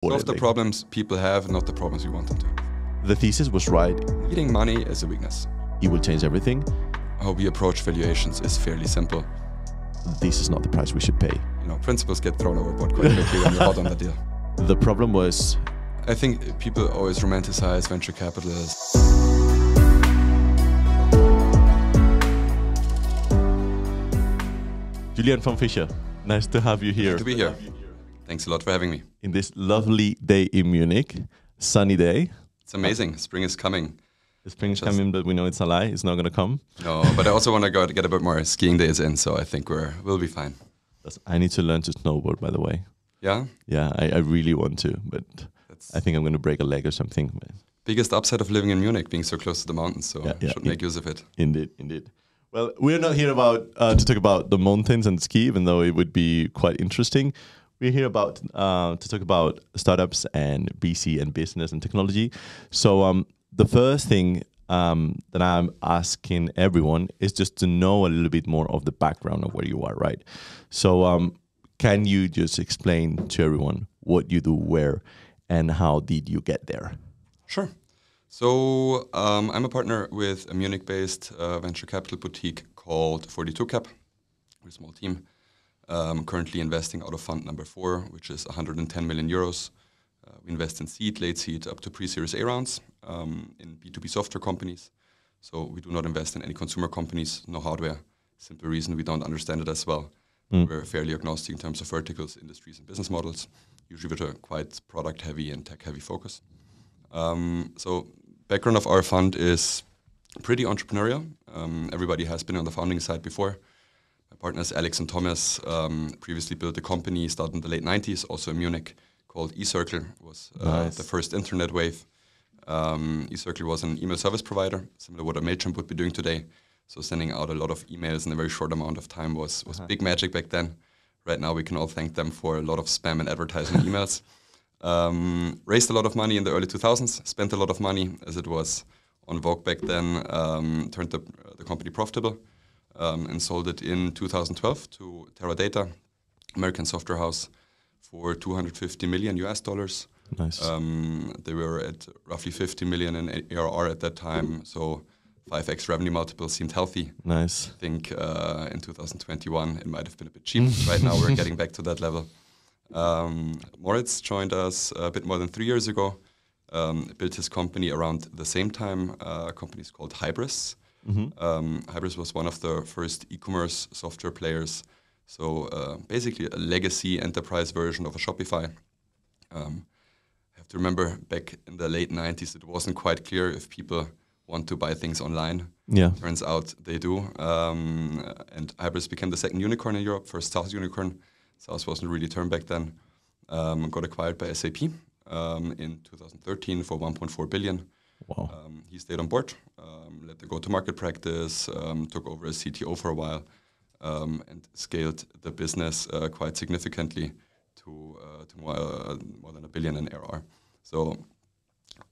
Solve the problems people have, not the problems we want them to have. The thesis was right. Needing money is a weakness. It will change everything. How we approach valuations is fairly simple. This is not the price we should pay. You know, principles get thrown overboard quite quickly when you're hot on the deal. The problem was... I think people always romanticize venture capitalists. Julian von Fischer, nice to have you here. Good to be here. Thanks a lot for having me. In this lovely day in Munich, sunny day. It's amazing. Spring is coming. The spring is coming, but we know it's a lie. It's not going to come. No, but I also want to go to get a bit more skiing days in, so I think we'll be fine. I need to learn to snowboard, by the way. Yeah? Yeah, I really want to, but I think I'm going to break a leg or something. Biggest upside of living in Munich, being so close to the mountains, so should make use of it. Indeed. Well, we're not here to talk about the mountains and ski, even though it would be quite interesting. We're here to talk about startups and VC and business and technology. So the first thing that I'm asking everyone is just to know a little bit more of the background of where you are, right? So can you just explain to everyone what you do, where, and how did you get there? Sure. So I'm a partner with a Munich-based venture capital boutique called 42Cap. We're a small team. Currently investing out of fund number 4, which is 110 million euros. We invest in seed, late seed, up to pre-series A rounds in B2B software companies. So we do not invest in any consumer companies, no hardware. Simple reason, we don't understand it as well. We're fairly agnostic in terms of verticals, industries, and business models, usually with a quite product-heavy and tech-heavy focus. So background of our fund is pretty entrepreneurial. Everybody has been on the founding side before. My partners Alex and Thomas previously built a company started in the late 90s, also in Munich, called eCircle. Was the first internet wave. eCircle was an email service provider, similar to what a MailChimp would be doing today. So sending out a lot of emails in a very short amount of time was big magic back then. Right now we can all thank them for a lot of spam and advertising emails. Raised a lot of money in the early 2000s, spent a lot of money as it was on vogue back then, turned the company profitable, and sold it in 2012 to Teradata, American software house, for $250 million US. Nice. They were at roughly 50 million in ARR at that time, so 5x revenue multiple seemed healthy. Nice. I think in 2021 it might have been a bit cheap. Right now we're getting back to that level. Moritz joined us a bit more than 3 years ago, built his company around the same time. Company is called Hybris. Hybris was one of the first e-commerce software players. So basically a legacy enterprise version of a Shopify. Have to remember back in the late 90s, it wasn't quite clear if people want to buy things online. Yeah. Turns out they do. And Hybris became the second unicorn in Europe, first SaaS unicorn. SaaS wasn't really a term back then. Got acquired by SAP in 2013 for 1.4 billion. Wow. He stayed on board, led the go-to-market practice, took over as CTO for a while, and scaled the business quite significantly to more than $1 billion in ARR. So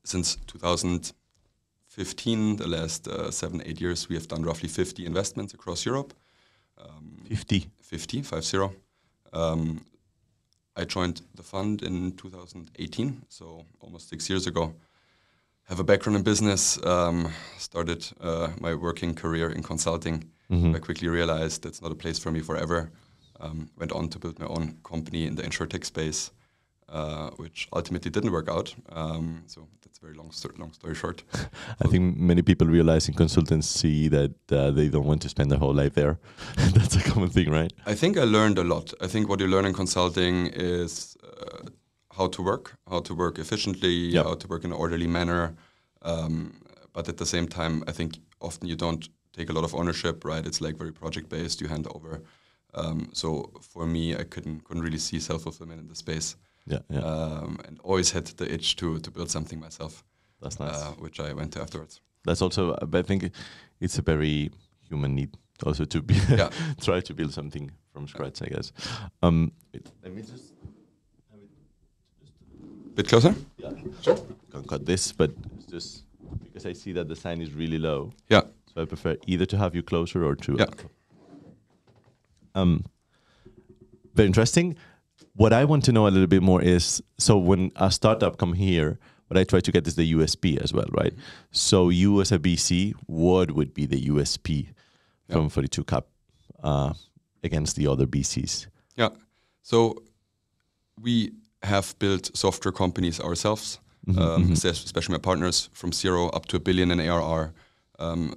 since 2015, the last 7-8 years, we have done roughly 50 investments across Europe. 50? 50. I joined the fund in 2018, so almost 6 years ago. Have a background in business, started my working career in consulting. I quickly realized that's not a place for me forever. Went on to build my own company in the insurtech space, which ultimately didn't work out. So that's a very long story short. I think many people realize in consultancy that they don't want to spend their whole life there. That's a common thing, right? I think I learned a lot. I think what you learn in consulting is how to work efficiently, how to work in an orderly manner. But at the same time, I think often you don't take a lot of ownership, right? It's like very project-based, you hand over. So for me, I couldn't really see self-fulfillment in the space. And always had the itch to build something myself. That's nice. Which I went to afterwards. That's also, I think it's a very human need also to be try to build something from scratch, I guess. Let me just have it bit closer? Yeah, sure. Can't cut this, but it's just because I see that the sign is really low. Yeah. So I prefer either to have you closer or to. Yeah. Very interesting. What I want to know a little bit more is, so when a startup come here, what I try to get is the USP as well, right? So you as a VC, what would be the USP from 42 Cap against the other VCs? Yeah. So we have built software companies ourselves, especially my partners, from 0 up to $1 billion in ARR.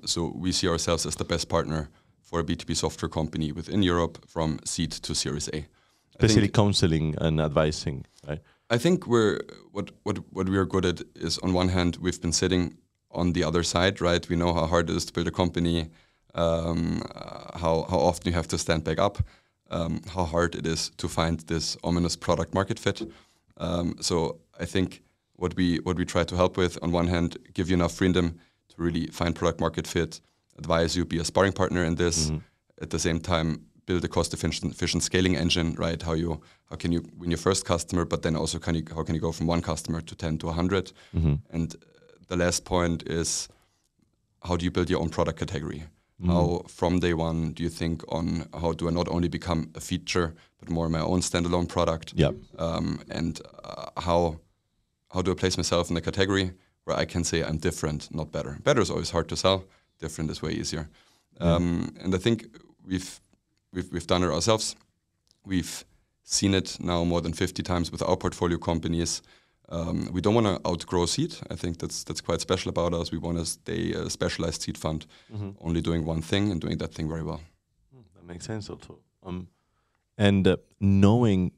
So we see ourselves as the best partner for a B2B software company within Europe from seed to Series A. Especially counseling and advising, right? I think what we are good at is, on one hand, we've been sitting on the other side, right? We know how hard it is to build a company, how often you have to stand back up, how hard it is to find this ominous product market fit. So I think what we try to help with, on one hand, give you enough freedom to really find product market fit, advise you, be a sparring partner in this. At the same time, build a cost-efficient scaling engine, right? How can you win your first customer, but then also how can you go from 1 customer to 10 to 100? And the last point is, how do you build your own product category? How from day one do you think on how do I not only become a feature, but more my own standalone product? And how do I place myself in a category where I can say I'm different, not better? Better is always hard to sell. Different is way easier. And I think we've done it ourselves. We've seen it now more than 50 times with our portfolio companies. We don't want to outgrow seed. I think that's quite special about us. We want to stay a specialized seed fund, only doing one thing and doing that thing very well. That makes sense also. And knowing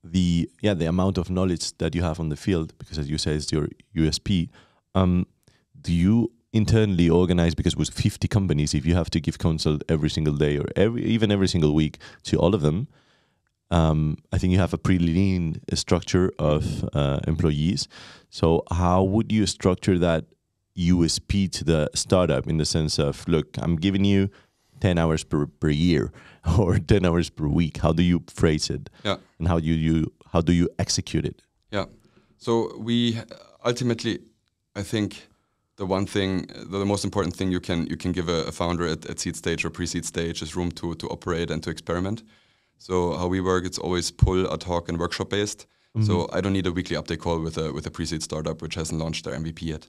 the amount of knowledge that you have on the field, because as you say, it's your USP. Do you internally organize, because with 50 companies, if you have to give counsel every single day or every single week to all of them, I think you have a pretty lean structure of employees. So how would you structure that USP to the startup in the sense of, look, I'm giving you 10 hours per year or 10 hours per week? How do you phrase it? And how do you execute it? So we ultimately, I think the most important thing you can give a founder at seed stage or pre-seed stage is room to operate and to experiment. So how we work, it's always pull, ad hoc, and workshop based. So I don't need a weekly update call with a pre-seed startup which hasn't launched their MVP yet.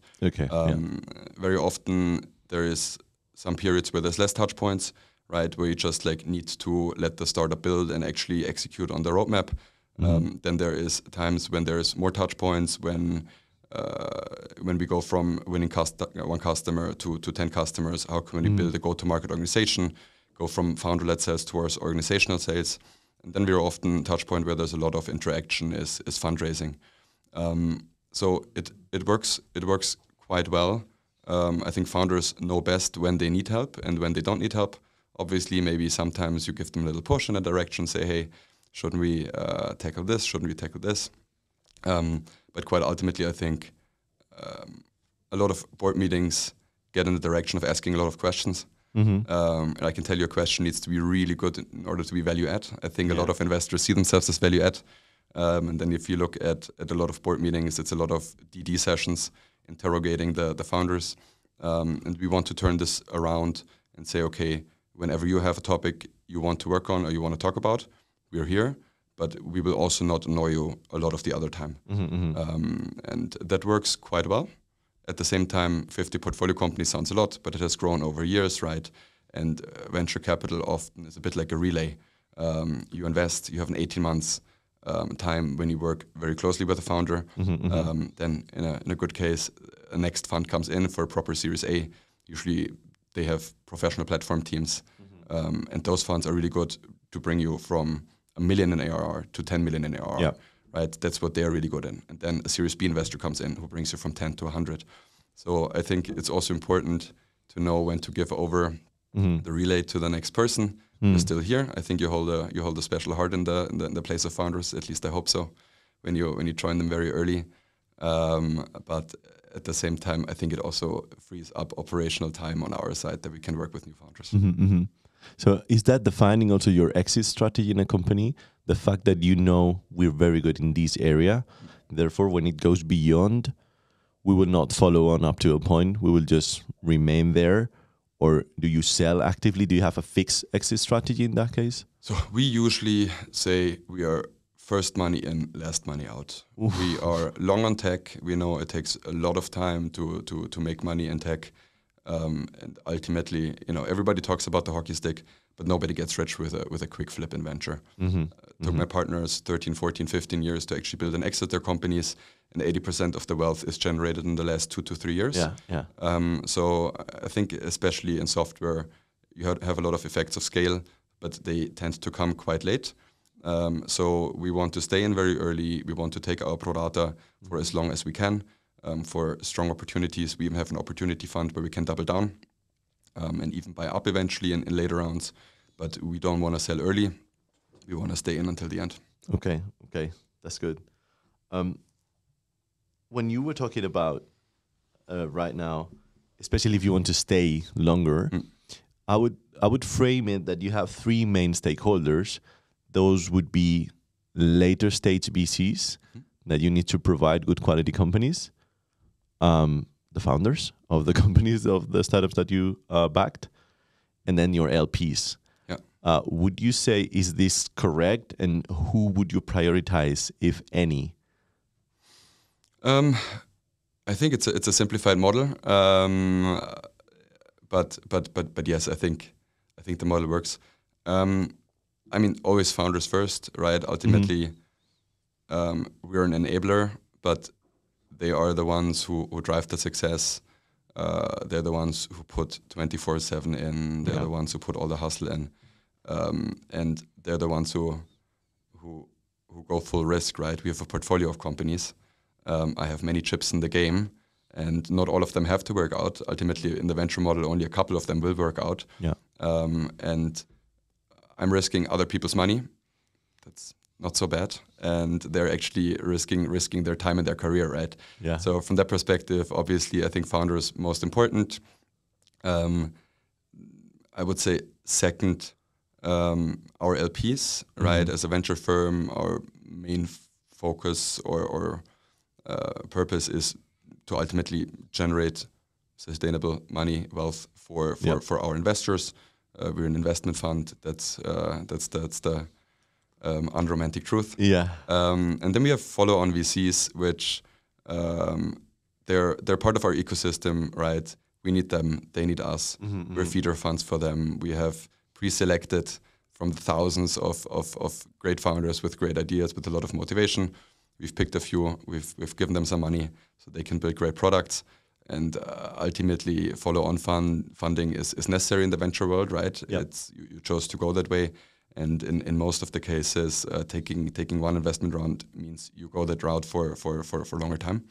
Very often there is some periods where there's less touch points, right? Where you just need to let the startup build and actually execute on the roadmap. Then there is times when there's more touch points, when we go from winning 1 customer to 10 customers. How can we build a go-to-market organization? Go from founder-led sales towards organizational sales. And then we're often touch point where there's a lot of interaction is fundraising. So it works quite well. I think founders know best when they need help and when they don't need help. Obviously, maybe sometimes you give them a little push in a direction, say, hey, shouldn't we tackle this? Shouldn't we tackle this? But quite ultimately, I think a lot of board meetings get in the direction of asking a lot of questions. And I can tell you a question needs to be really good in order to be value add. I think a lot of investors see themselves as value add. And then if you look at a lot of board meetings, it's a lot of DD sessions interrogating the founders. And we want to turn this around and say, okay, whenever you have a topic you want to work on or you want to talk about, we're here. But we will also not annoy you a lot of the other time. And that works quite well. At the same time, 50 portfolio companies sounds a lot, but it has grown over years, right? And venture capital often is a bit like a relay. You invest, you have an 18 months time when you work very closely with the founder. Then in a good case, a next fund comes in for a proper Series A. Usually they have professional platform teams. And those funds are really good to bring you from $1 million in ARR to 10 million in ARR. Right, that's what they're really good in. And then a Series B investor comes in who brings you from 10 to 100. So I think it's also important to know when to give over the relay to the next person. You're still here. I think you hold a special heart in the place of founders. At least I hope so. When you join them very early, but at the same time, I think it also frees up operational time on our side that we can work with new founders. So is that defining also your exit strategy in a company? The fact that we're very good in this area, therefore when it goes beyond, we will not follow on up to a point, we will just remain there? Or do you sell actively? Do you have a fixed exit strategy in that case? So we usually say we are first money in, last money out. We are long on tech. We know it takes a lot of time to make money in tech. And ultimately, everybody talks about the hockey stick, but nobody gets rich with a quick flip in venture. Took my partners 13, 14, 15 years to actually build and exit their companies, and 80% of the wealth is generated in the last 2 to 3 years. So I think especially in software, you have a lot of effects of scale, but they tend to come quite late. So we want to stay in very early. We want to take our pro rata for as long as we can. For strong opportunities, we even have an opportunity fund where we can double down and even buy up eventually in later rounds. But we don't want to sell early. We want to stay in until the end. Okay, that's good. When you were talking about right now, especially if you want to stay longer, I would frame it that you have 3 main stakeholders. Those would be later stage VCs that you need to provide good quality companies, the founders of the companies, of the startups that you backed, and then your LPs. Yeah. Would you say, is this correct? And who would you prioritize, if any? I think it's a simplified model, but yes, I think the model works. I mean, always founders first, right? Ultimately, we're an enabler, but they are the ones who drive the success. They're the ones who put 24/7 in. They're the ones who put all the hustle in, and they're the ones who go full risk, right? We have a portfolio of companies. I have many chips in the game, and not all of them have to work out. Ultimately, in the venture model, only a couple of them will work out. Yeah. And I'm risking other people's money. That's not so bad. And they're actually risking their time and their career, right? Yeah. So from that perspective, obviously, I think founders most important. I would say second, our LPs, right? As a venture firm, our main focus or purpose is to ultimately generate sustainable money, wealth for our investors. We're an investment fund. That's the unromantic truth. Yeah. And then we have follow-on VCs, which they're part of our ecosystem, right? We need them. They need us. We're feeder funds for them. We have pre-selected from the thousands of great founders with great ideas, with a lot of motivation. We've picked a few. We've given them some money so they can build great products. And ultimately, follow-on funding is necessary in the venture world, right? Yep. You chose to go that way, and in most of the cases, taking one investment round means you go that route for a longer time.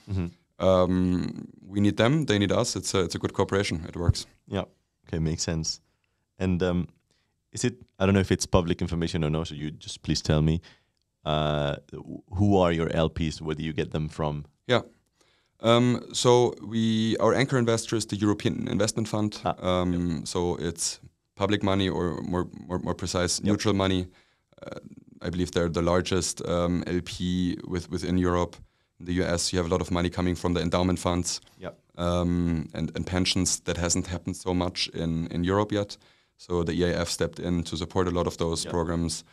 We need them; they need us. It's a good cooperation. It works. Yeah. Okay, makes sense. And is it? I don't know if it's public information or no. So you just please tell me. Who are your LPs? Where do you get them from? Yeah. So our anchor investor is the European Investment Fund. So it's public money, or more precise, neutral money. I believe they're the largest LP within Europe. In the US, you have a lot of money coming from the endowment funds and pensions. That hasn't happened so much in Europe yet. So the EIF stepped in to support a lot of those programs.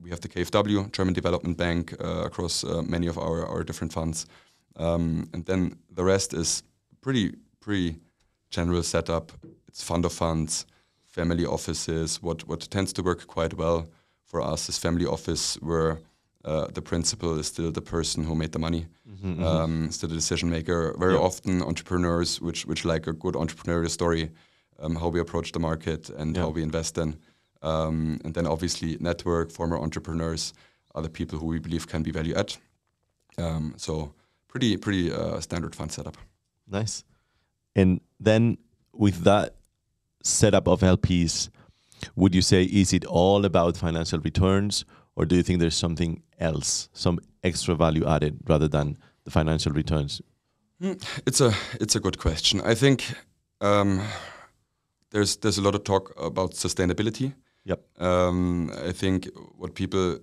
We have the KfW, German Development Bank, across many of our different funds. And then the rest is pretty general setup. It's fund of funds, family offices. What tends to work quite well for us is family office, where the principal is still the person who made the money, still the decision maker. Very often entrepreneurs, which like a good entrepreneurial story, how we approach the market and how we invest in. And then obviously network, former entrepreneurs, other people who we believe can be value add. So pretty standard fund setup. Nice. And then with that setup of LPs, would you say, is it all about financial returns, or do you think there's something else, some extra value added rather than the financial returns? It's a good question. I think there's a lot of talk about sustainability. Yep. I think what people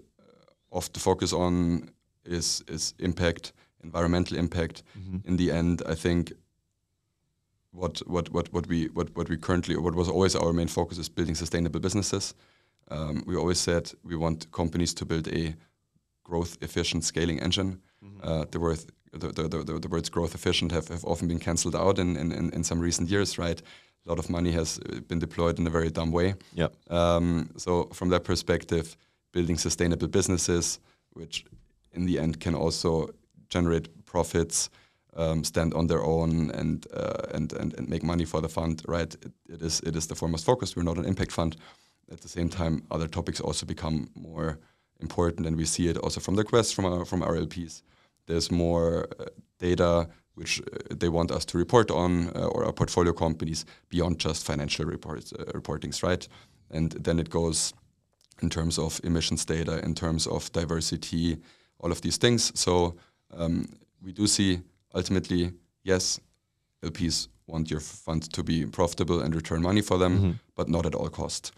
often focus on is impact, environmental impact. In the end, I think what we currently, what was always our main focus, is building sustainable businesses. We always said we want companies to build a growth-efficient scaling engine. The words growth efficient have often been cancelled out in some recent years, right? A lot of money has been deployed in a very dumb way. Yeah. So from that perspective, building sustainable businesses, which in the end can also generate profits, stand on their own, and make money for the fund, right? It is the foremost focus. We're not an impact fund. At the same time, other topics also become more important, and we see it also from the requests from our LPs. There's more data which they want us to report on, or our portfolio companies, beyond just financial reportings, right? And then it goes in terms of emissions data, in terms of diversity, all of these things. So we do see ultimately, yes, LPs want your fund to be profitable and return money for them, but not at all cost.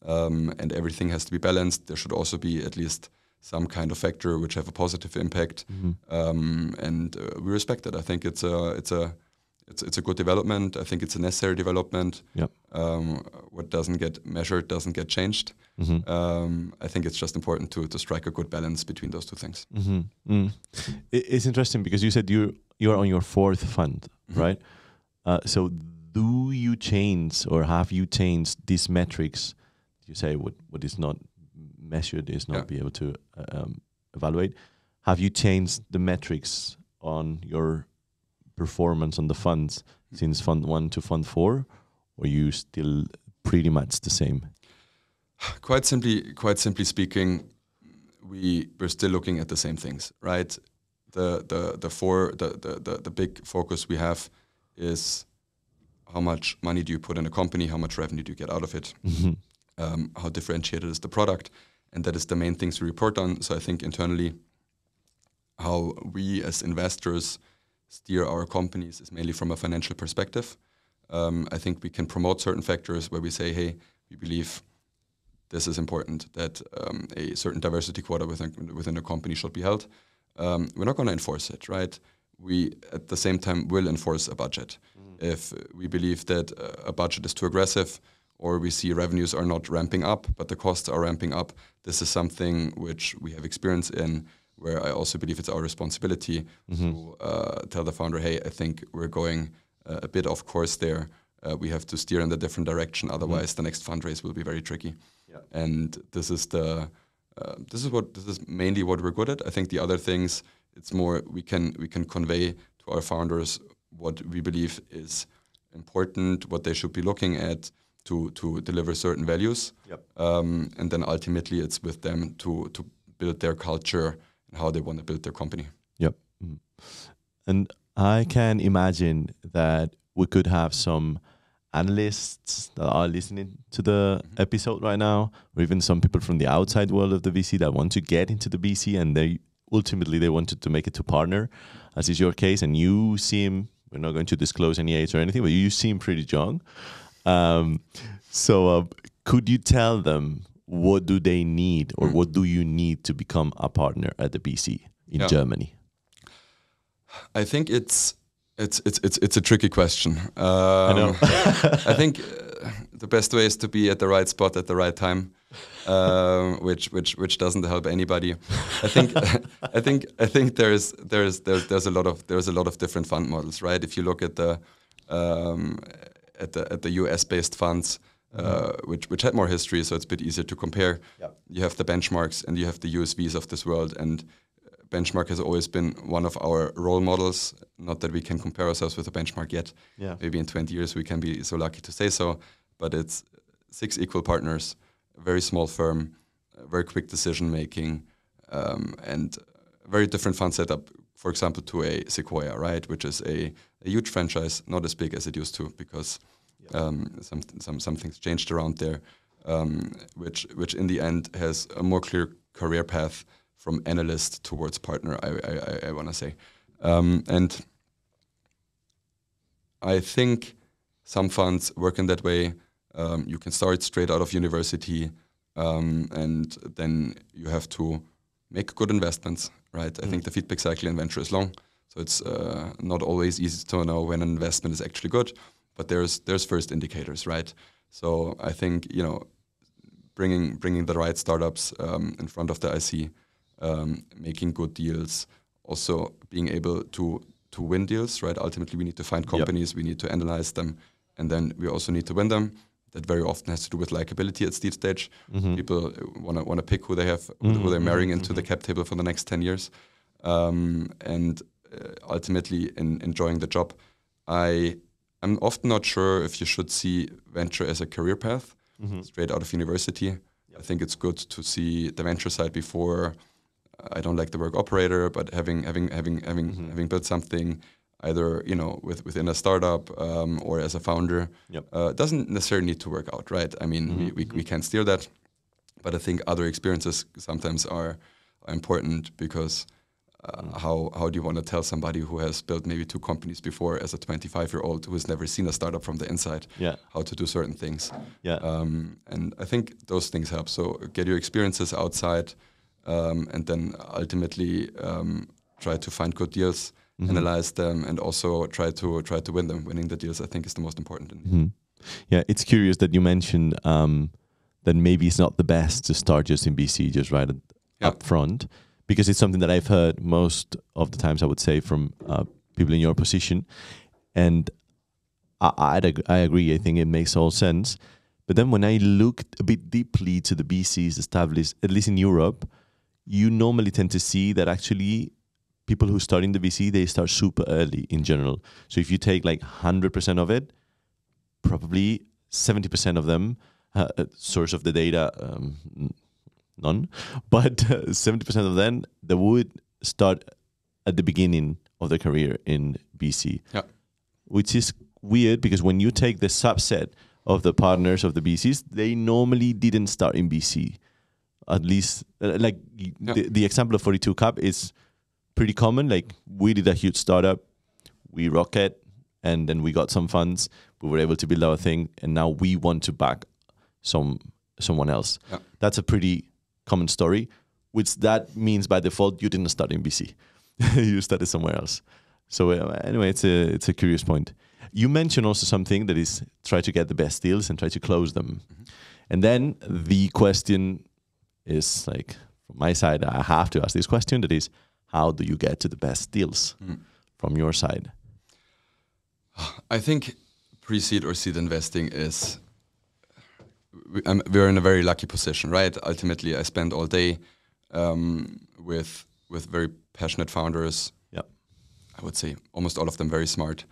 And everything has to be balanced. There should also be at least some kind of factor which have a positive impact, and we respect it. I think it's a good development. I think it's a necessary development. Yep. What doesn't get measured doesn't get changed. I think it's just important to strike a good balance between those two things. It's interesting because you said you're on your fourth fund, right? So do you change, or have you changed these metrics? You say what is not measured is not be able to evaluate. Have you changed the metrics on your performance on the funds since Fund 1 to Fund 4, or you still pretty much the same? Quite simply speaking, we're still looking at the same things, right? The big focus we have is how much money do you put in a company, how much revenue do you get out of it, how differentiated is the product, and that is the main things we report on. So I think internally, how we as investors steer our companies is mainly from a financial perspective. I think we can promote certain factors where we say, hey, we believe this is important, that a certain diversity quota within a company should be held. We're not going to enforce it, right? We, at the same time, will enforce a budget. If we believe that a budget is too aggressive, or we see revenues are not ramping up, but the costs are ramping up, this is something which we have experience in, where I also believe it's our responsibility to tell the founder, hey, I think we're going a bit off course there. We have to steer in the different direction, otherwise the next fundraise will be very tricky. Yeah. And this is mainly what we're good at. I think the other things, it's more we can convey to our founders what we believe is important, what they should be looking at to deliver certain values. Yep. And then ultimately it's with them to build their culture and how they want to build their company. Yep. And I can imagine that we could have some analysts that are listening to the episode right now, or even some people from the outside world of the VC that want to get into the VC, and they ultimately wanted to make it to partner, as is your case. And you seem, we're not going to disclose any age or anything, but you seem pretty young. So could you tell them what do they need, or what do you need to become a partner at the VC in Germany? I think it's a tricky question. I know. I think the best way is to be at the right spot at the right time, which doesn't help anybody. I think there's a lot of different fund models, right? If you look at the US based funds, which had more history, so it's a bit easier to compare. Yep. You have the benchmarks and you have the USVs of this world, and benchmark has always been one of our role models. Not that we can compare ourselves with a benchmark yet. Yeah. Maybe in 20 years we can be so lucky to say so. But it's 6 equal partners, a very small firm, very quick decision making, and a very different fund setup, for example, to a Sequoia, right? Which is a huge franchise, not as big as it used to, because some things changed around there, which in the end has a more clear career path from analyst towards partner, I want to say. And I think some funds work in that way. You can start straight out of university, and then you have to make good investments, right? I think the feedback cycle in venture is long, so it's not always easy to know when an investment is actually good, but there's first indicators, right? So I think, bringing the right startups in front of the IC, making good deals, also being able to win deals, right? Ultimately, we need to find companies, we need to analyze them, and then we also need to win them. That very often has to do with likability at seed stage. People want to pick who they have, who they're marrying into the cap table for the next 10 years, and ultimately enjoying the job. I'm often not sure if you should see venture as a career path straight out of university. I think it's good to see the venture side before. I don't like the word operator, but having built something, either within a startup or as a founder, doesn't necessarily need to work out, right? I mean, we can't steer that, but I think other experiences sometimes are important, because how do you want to tell somebody who has built maybe 2 companies before, as a 25-year-old who has never seen a startup from the inside, how to do certain things? And I think those things help. So get your experiences outside, and then ultimately try to find good deals, analyze them, and also try to win them. Winning the deals, I think, is the most important. Yeah, it's curious that you mentioned that maybe it's not the best to start just in BC, just right up front, because it's something that I've heard most of the times, I would say, from people in your position. And I agree. I think it makes all sense. But then when I look a bit deeply to the BCs established, at least in Europe, you normally tend to see that actually people who start in the VC, they start super early in general. So if you take like 100% of it, probably 70% of them, source of the data, none, but 70% of them, they would start at the beginning of their career in BC, which is weird, because when you take the subset of the partners of the BCs, they normally didn't start in BC. At least, the example of 42 Cap is pretty common. Like, we did a huge startup, we rocket, and then we got some funds, we were able to build our thing, and now we want to back someone else. That's a pretty common story, which that means by default you didn't start in BC. You started somewhere else. So anyway, it's a curious point. You mentioned also something that is try to get the best deals and try to close them. And then the question is, like, from my side, I have to ask this question, that is, how do you get to the best deals from your side? I think pre-seed or seed investing is, we're in a very lucky position, right? Ultimately, I spend all day with very passionate founders. I would say almost all of them very smart.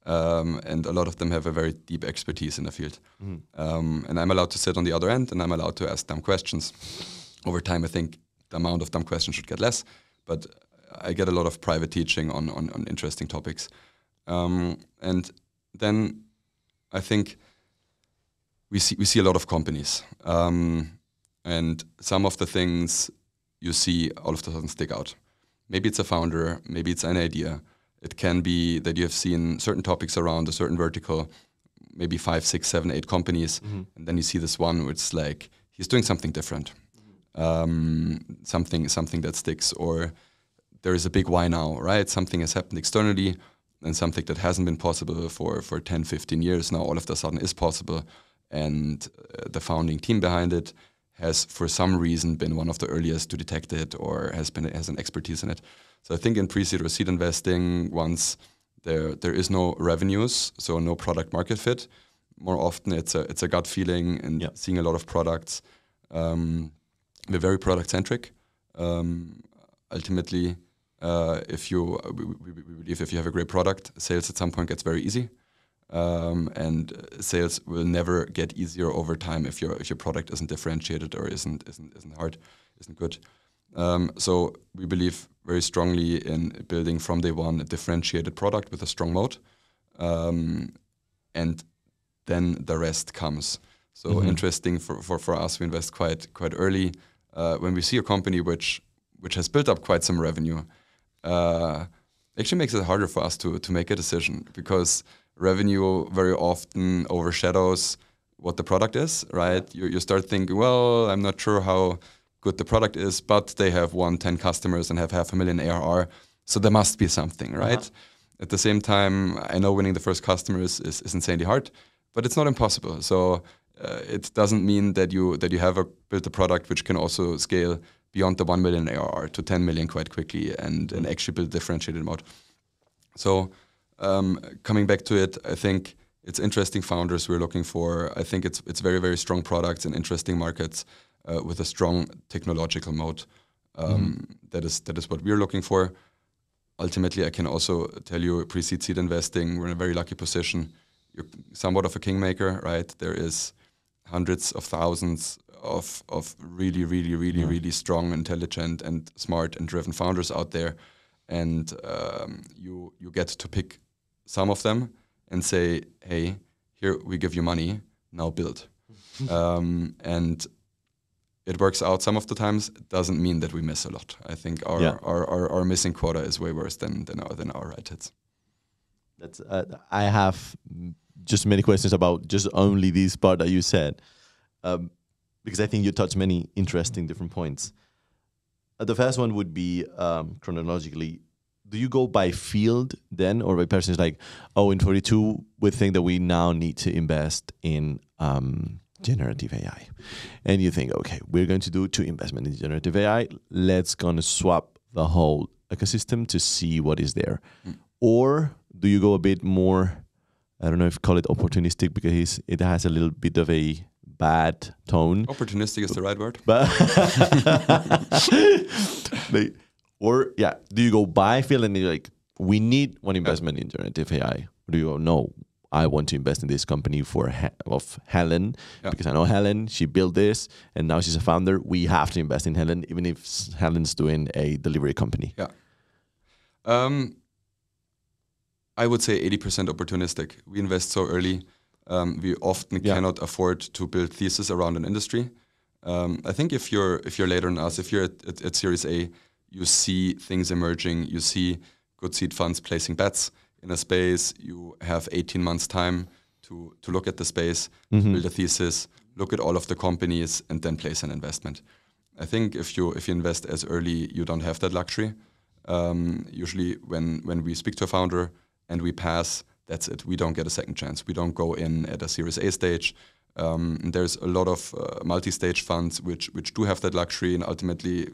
And a lot of them have a very deep expertise in the field. And I'm allowed to sit on the other end, and I'm allowed to ask dumb questions. Over time, I think the amount of dumb questions should get less, but I get a lot of private teaching on interesting topics. And then I think we see a lot of companies. And some of the things you see all of a sudden stick out. Maybe it's a founder, maybe it's an idea. It can be that you have seen certain topics around a certain vertical, maybe 5, 6, 7, 8 companies, and then you see this one which is like, he's doing something different, something that sticks, or there is a big why now, right? Something has happened externally, and something that hasn't been possible for 10, 15 years now all of a sudden is possible, and the founding team behind it has for some reason been one of the earliest to detect it, or has an expertise in it. So I think in pre-seed or seed investing, once there is no revenues, so no product market fit, more often it's a gut feeling and seeing a lot of products. We're very product centric. Ultimately, we believe if you have a great product, sales at some point gets very easy. And sales will never get easier over time if your product isn't differentiated or isn't hard, isn't good. So we believe very strongly in building from day one a differentiated product with a strong moat, and then the rest comes. So interesting for us, we invest quite early. When we see a company which has built up quite some revenue, actually makes it harder for us to make a decision, because revenue very often overshadows what the product is, right? You start thinking, well, I'm not sure how good the product is, but they have 10 customers and have 500,000 ARR, so there must be something, right? At the same time, I know winning the first customer is insanely hard, but it's not impossible. So it doesn't mean that you have built a product which can also scale beyond the 1 million ARR to 10 million quite quickly and actually build differentiated mode. So coming back to it, I think it's interesting founders we're looking for. I think it's very, very strong products in interesting markets with a strong technological moat. That is what we're looking for. Ultimately, I can also tell you, pre-seed seed investing, we're in a very lucky position. You're somewhat of a kingmaker, right? There is hundreds of thousands of really, really, really, really strong, intelligent, and smart and driven founders out there, and you get to pick some of them and say, "Hey, here we give you money, now build." And it works out some of the times. It doesn't mean that we miss a lot. I think our missing quota is way worse than our right hits. That's I have just many questions about just only this part that you said, because I think you touched many interesting different points. The first one would be chronologically. Do you go by field then, or by persons like, oh, in 42 we think that we now need to invest in generative AI, and you think, okay, we're going to do 2 investments in generative AI. Let's gonna swap the whole ecosystem to see what is there. Or do you go a bit more, I don't know if you call it opportunistic, because it has a little bit of a bad tone. Opportunistic is the right word. But do you go by field and you're like, we need one investment in generative AI? Or do you go, no, I want to invest in this company of Helen, because I know Helen, she built this, and now she's a founder. We have to invest in Helen, even if Helen's doing a delivery company. Yeah. I would say 80% opportunistic. We invest so early. We often cannot afford to build thesis around an industry. I think if you're later than us, if you're at Series A, you see things emerging. You see good seed funds placing bets in a space. You have 18 months time to look at the space, build a thesis, look at all of the companies, and then place an investment. I think if you invest as early, you don't have that luxury. Usually when we speak to a founder and we pass, that's it. We don't get a second chance. We don't go in at a Series A stage. There's a lot of multi-stage funds which do have that luxury, and ultimately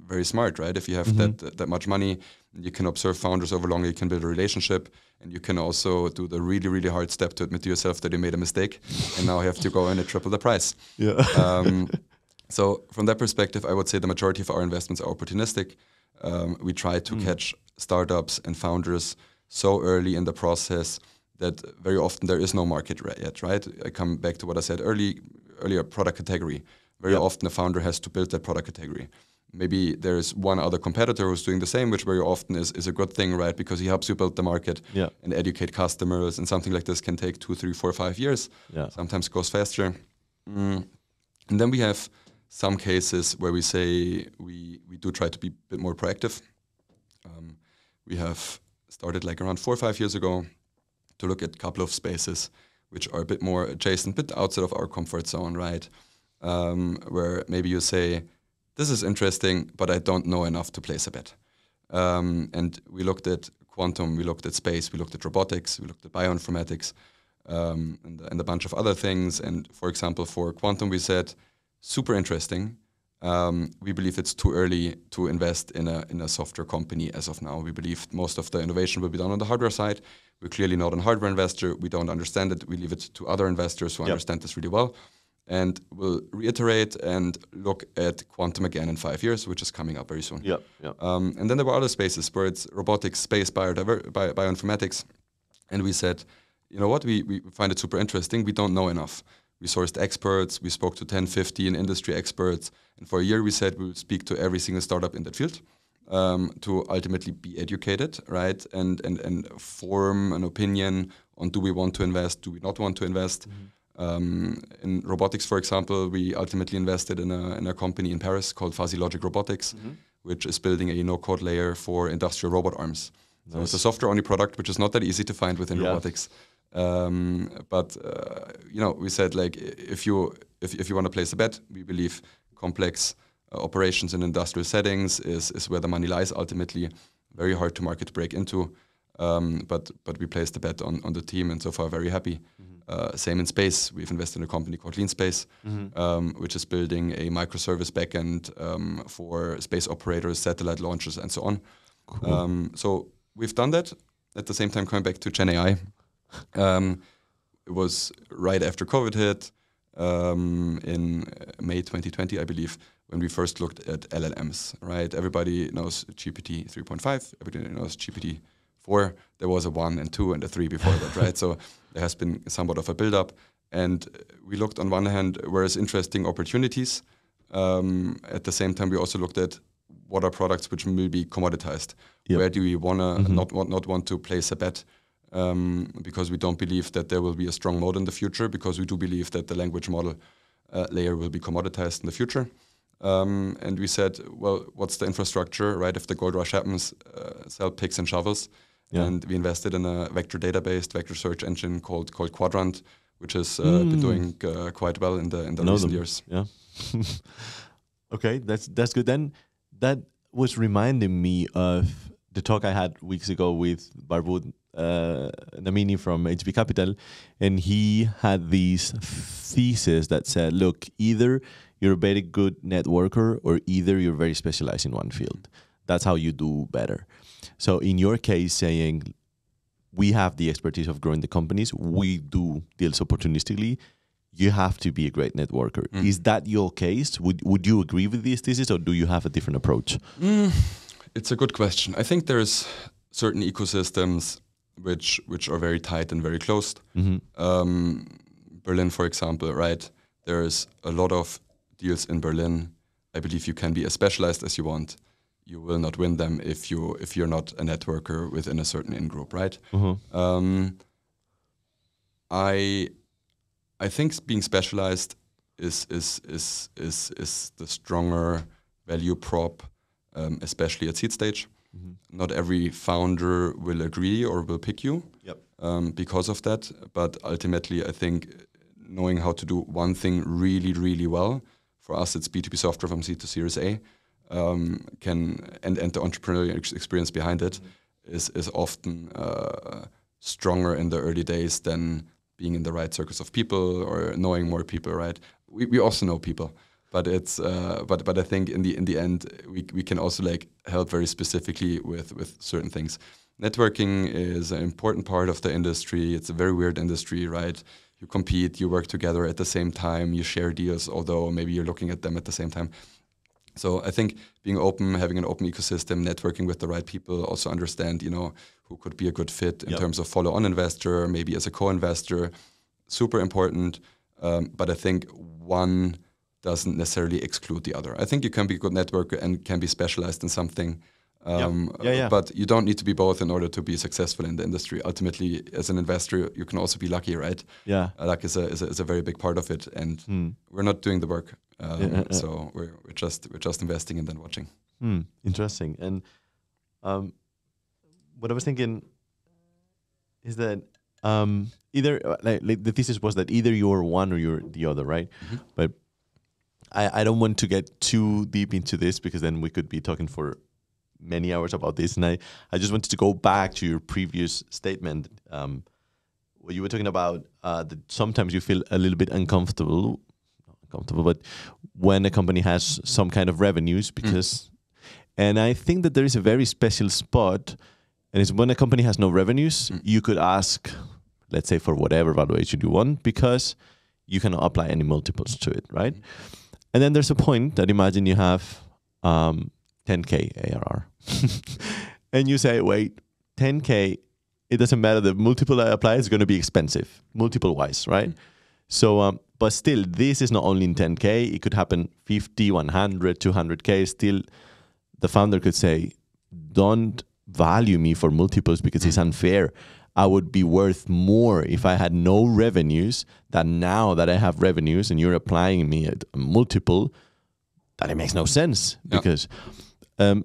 very smart, right? If you have that much money, you can observe founders over long, you can build a relationship, and you can also do the really, really hard step to admit to yourself that you made a mistake, and now you have to go in at triple the price. So from that perspective, I would say the majority of our investments are opportunistic. We try to catch startups and founders so early in the process that very often there is no market yet, right? I come back to what I said earlier, product category. Very often a founder has to build that product category. Maybe there's one other competitor who's doing the same, which very often is a good thing, right? Because he helps you build the market and educate customers, and something like this can take 2, 3, 4, 5 years. Sometimes goes faster. And then we have some cases where we say we do try to be a bit more proactive. We have started like around 4 or 5 years ago to look at a couple of spaces which are a bit more adjacent, bit outside of our comfort zone, right? Where maybe you say, this is interesting, but I don't know enough to place a bet. And we looked at quantum, we looked at space, we looked at robotics, we looked at bioinformatics, and a bunch of other things. And for example, for quantum, we said, super interesting. We believe it's too early to invest in a software company as of now. We believe most of the innovation will be done on the hardware side. We're clearly not a hardware investor. We don't understand it. We leave it to other investors who understand this really well. And we'll reiterate and look at quantum again in 5 years, which is coming up very soon. And then there were other spaces where it's robotics, space, bioinformatics. And we said, you know what, we find it super interesting. We don't know enough. We sourced experts. We spoke to 10, 15 industry experts. And for a year, we said we would speak to every single startup in that field to ultimately be educated, right? And form an opinion on, do we want to invest? Do we not want to invest? In robotics, for example, we ultimately invested in a company in Paris called Fuzzy Logic Robotics, which is building a no-code layer for industrial robot arms. So it's a software-only product, which is not that easy to find within robotics. But we said, like, if you want to place a bet, we believe complex operations in industrial settings is where the money lies. Ultimately, very hard to market break into. but we placed the bet on the team, and so far very happy. Same in space. We've invested in a company called Lean Space, which is building a microservice backend for space operators, satellite launchers, and so on. Cool. So we've done that. At the same time, coming back to Gen AI, it was right after COVID hit, in May 2020, I believe, when we first looked at LLMs, right? Everybody knows GPT 3.5, everybody knows GPT 4. There was a 1 and 2 and a 3 before that, right? So there has been somewhat of a build-up. And we looked on one hand where is interesting opportunities. At the same time, we also looked at what are products which will be commoditized. Yep. Where do we wanna not want to place a bet? Because we don't believe that there will be a strong mode in the future, because we do believe that the language model layer will be commoditized in the future. And we said, well, what's the infrastructure, right? If the gold rush happens, sell picks and shovels. Yeah. And we invested in a vector database, vector search engine called Quadrant, which has been doing quite well in the recent years. Yeah. Okay, that's good. Then that was reminding me of the talk I had weeks ago with Barbud Namini from HB Capital, and he had these theses that said, look, either you're a very good networker or either you're very specialized in one field. That's how you do better. So in your case, saying we have the expertise of growing the companies, we do deals opportunistically, you have to be a great networker. Is that your case? Would you agree with this thesis, or do you have a different approach? It's a good question. I think there's certain ecosystems which are very tight and very closed. Berlin, for example, right? There's a lot of deals in Berlin. I believe you can be as specialized as you want. You will not win them if you're not a networker within a certain in-group, right? I think being specialized is the stronger value prop, especially at seed stage. Not every founder will agree or will pick you because of that. But ultimately, I think knowing how to do one thing really, really well, for us, it's B2B software from seed to Series A, and the entrepreneurial experience behind it is often stronger in the early days than being in the right circles of people or knowing more people, right? We also know people, but it's but I think in the end we can also like help very specifically with certain things. Networking is an important part of the industry. It's a very weird industry, right? You compete, you work together at the same time, you share deals, although maybe you're looking at them at the same time. So I think being open, having an open ecosystem, networking with the right people, also understand, who could be a good fit in terms of follow-on investor, maybe as a co-investor, super important. But I think one doesn't necessarily exclude the other. I think you can be a good networker and can be specialized in something. But you don't need to be both in order to be successful in the industry. Ultimately, as an investor, you can also be lucky, right? Yeah, luck is a very big part of it, and we're not doing the work. So we're just investing and then watching. Interesting. And what I was thinking is that either like the thesis was that either you're one or you're the other, right? But I don't want to get too deep into this, because then we could be talking for many hours about this, and I just wanted to go back to your previous statement where you were talking about that sometimes you feel a little bit uncomfortable, but when a company has some kind of revenues, because and I think that there is a very special spot, and it's when a company has no revenues, you could ask, let's say, for whatever valuation you want, because you cannot apply any multiples to it, right? And then there's a point that imagine you have 10K ARR. And you say, wait, 10K, it doesn't matter. The multiple I apply is going to be expensive, multiple-wise, right? So, but still, this is not only in 10K. It could happen 50, 100, 200K. Still, the founder could say, don't value me for multiples because it's unfair. I would be worth more if I had no revenues than now that I have revenues and you're applying me at a multiple that it makes no sense. Because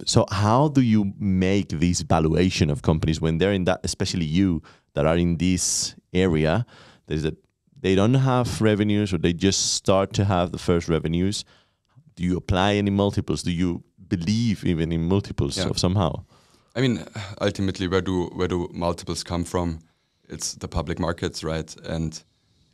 so how do you make this valuation of companies when they're in that, especially you that are in this area, there's that they don't have revenues or they just start to have the first revenues? Do you apply any multiples? Do you believe even in multiples of somehow? I mean, ultimately, where do multiples come from? It's the public markets, right? And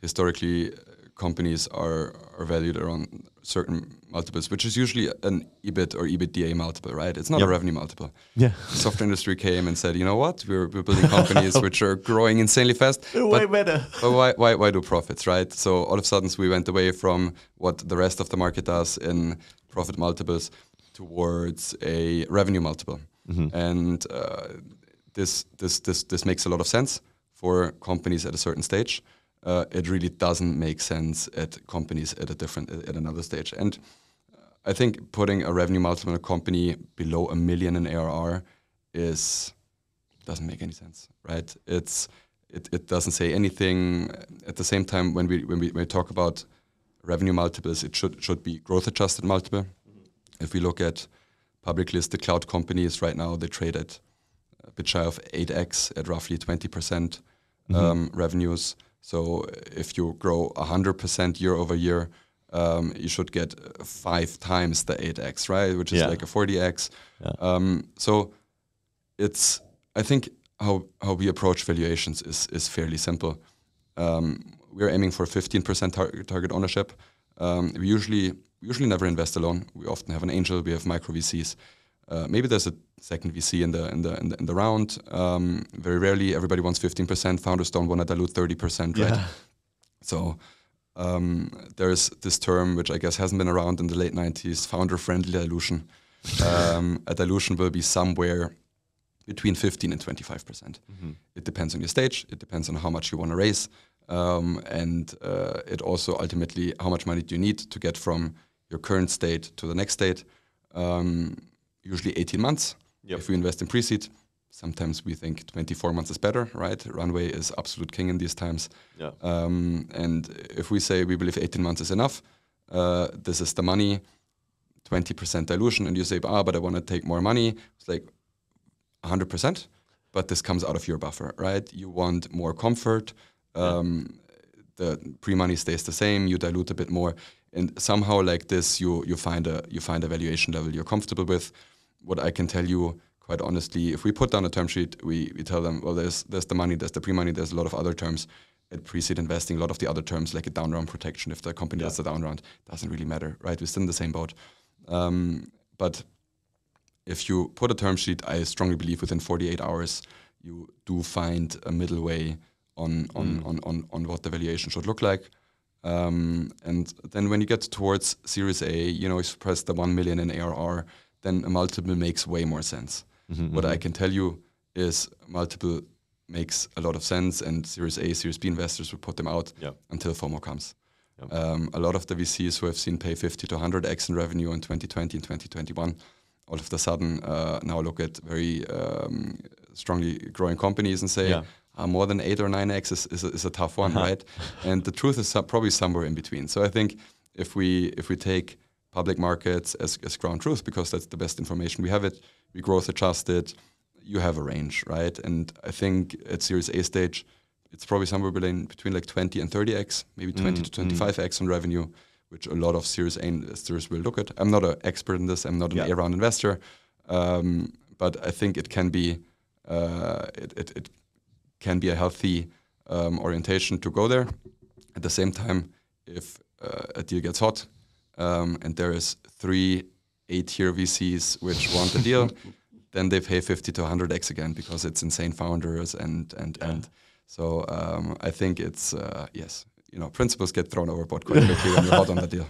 historically, companies are valued around certain multiples, which is usually an EBIT or EBITDA multiple, right? It's not a revenue multiple. Yeah. The software industry came and said, you know what? We're building companies which are growing insanely fast. Way better. But why do profits, right? So all of a sudden, we went away from what the rest of the market does in profit multiples towards a revenue multiple. And this makes a lot of sense for companies at a certain stage. It really doesn't make sense at companies at another stage. And I think putting a revenue multiple in a company below $1 million in ARR doesn't make any sense, right? It doesn't say anything. At the same time, when we talk about revenue multiples, it should be growth adjusted multiple. If we look at public listed cloud companies right now, they trade at a bit shy of 8x at roughly 20% revenues. So if you grow 100% year over year, you should get 5 times the 8x, right? Which is like a 40x. So I think how we approach valuations is fairly simple. We're aiming for 15% target ownership. We usually never invest alone. We often have an angel. We have micro VCs. Maybe there's a second VC in the round. Very rarely, everybody wants 15%. Founders don't want to dilute 30%, right? So there's this term which I guess hasn't been around in the late 90s: founder-friendly dilution. A dilution will be somewhere between 15 and 25%. It depends on your stage. It depends on how much you want to raise, and it also ultimately how much money do you need to get from your current state to the next state. Usually 18 months. If we invest in pre-seed, sometimes we think 24 months is better, right? Runway is absolute king in these times. And if we say we believe 18 months is enough, this is the money, 20% dilution, and you say, but I want to take more money, it's like 100%, but this comes out of your buffer, right? You want more comfort. The pre-money stays the same, you dilute a bit more. And somehow like this, you find a valuation level you're comfortable with. What I can tell you, quite honestly, if we put down a term sheet, we tell them, well, there's the money, there's the pre-money, there's a lot of other terms. At pre-seed investing, a lot of the other terms, like a down round protection, if the company does the down round, doesn't really matter, right? We're still in the same boat. But if you put a term sheet, I strongly believe within 48 hours, you do find a middle way on what the valuation should look like. And then when you get towards Series A, you press the 1 million in ARR, then a multiple makes way more sense. What I can tell you is multiple makes a lot of sense, and Series A, Series B investors will put them out until FOMO comes. A lot of the VCs who have seen pay 50 to 100x in revenue in 2020 and 2021, all of a sudden now look at very strongly growing companies and say, more than 8 or 9x is a tough one, right? And the truth is probably somewhere in between. So I think if we take public markets as ground truth, because that's the best information we have, we growth adjusted, you have a range, right? And I think at Series A stage, it's probably somewhere between like 20 and 30x, maybe 20 to 25x on revenue, which a lot of Series A investors will look at. I'm not an expert in this. I'm not an A-round investor, but I think it can be it can be a healthy orientation to go there. At the same time, if a deal gets hot and there is 3 8-year VCs which want the deal, then they pay 50 to 100x again because it's insane founders and so I think it's yes, principles get thrown overboard quite quickly when you're hot on the deal.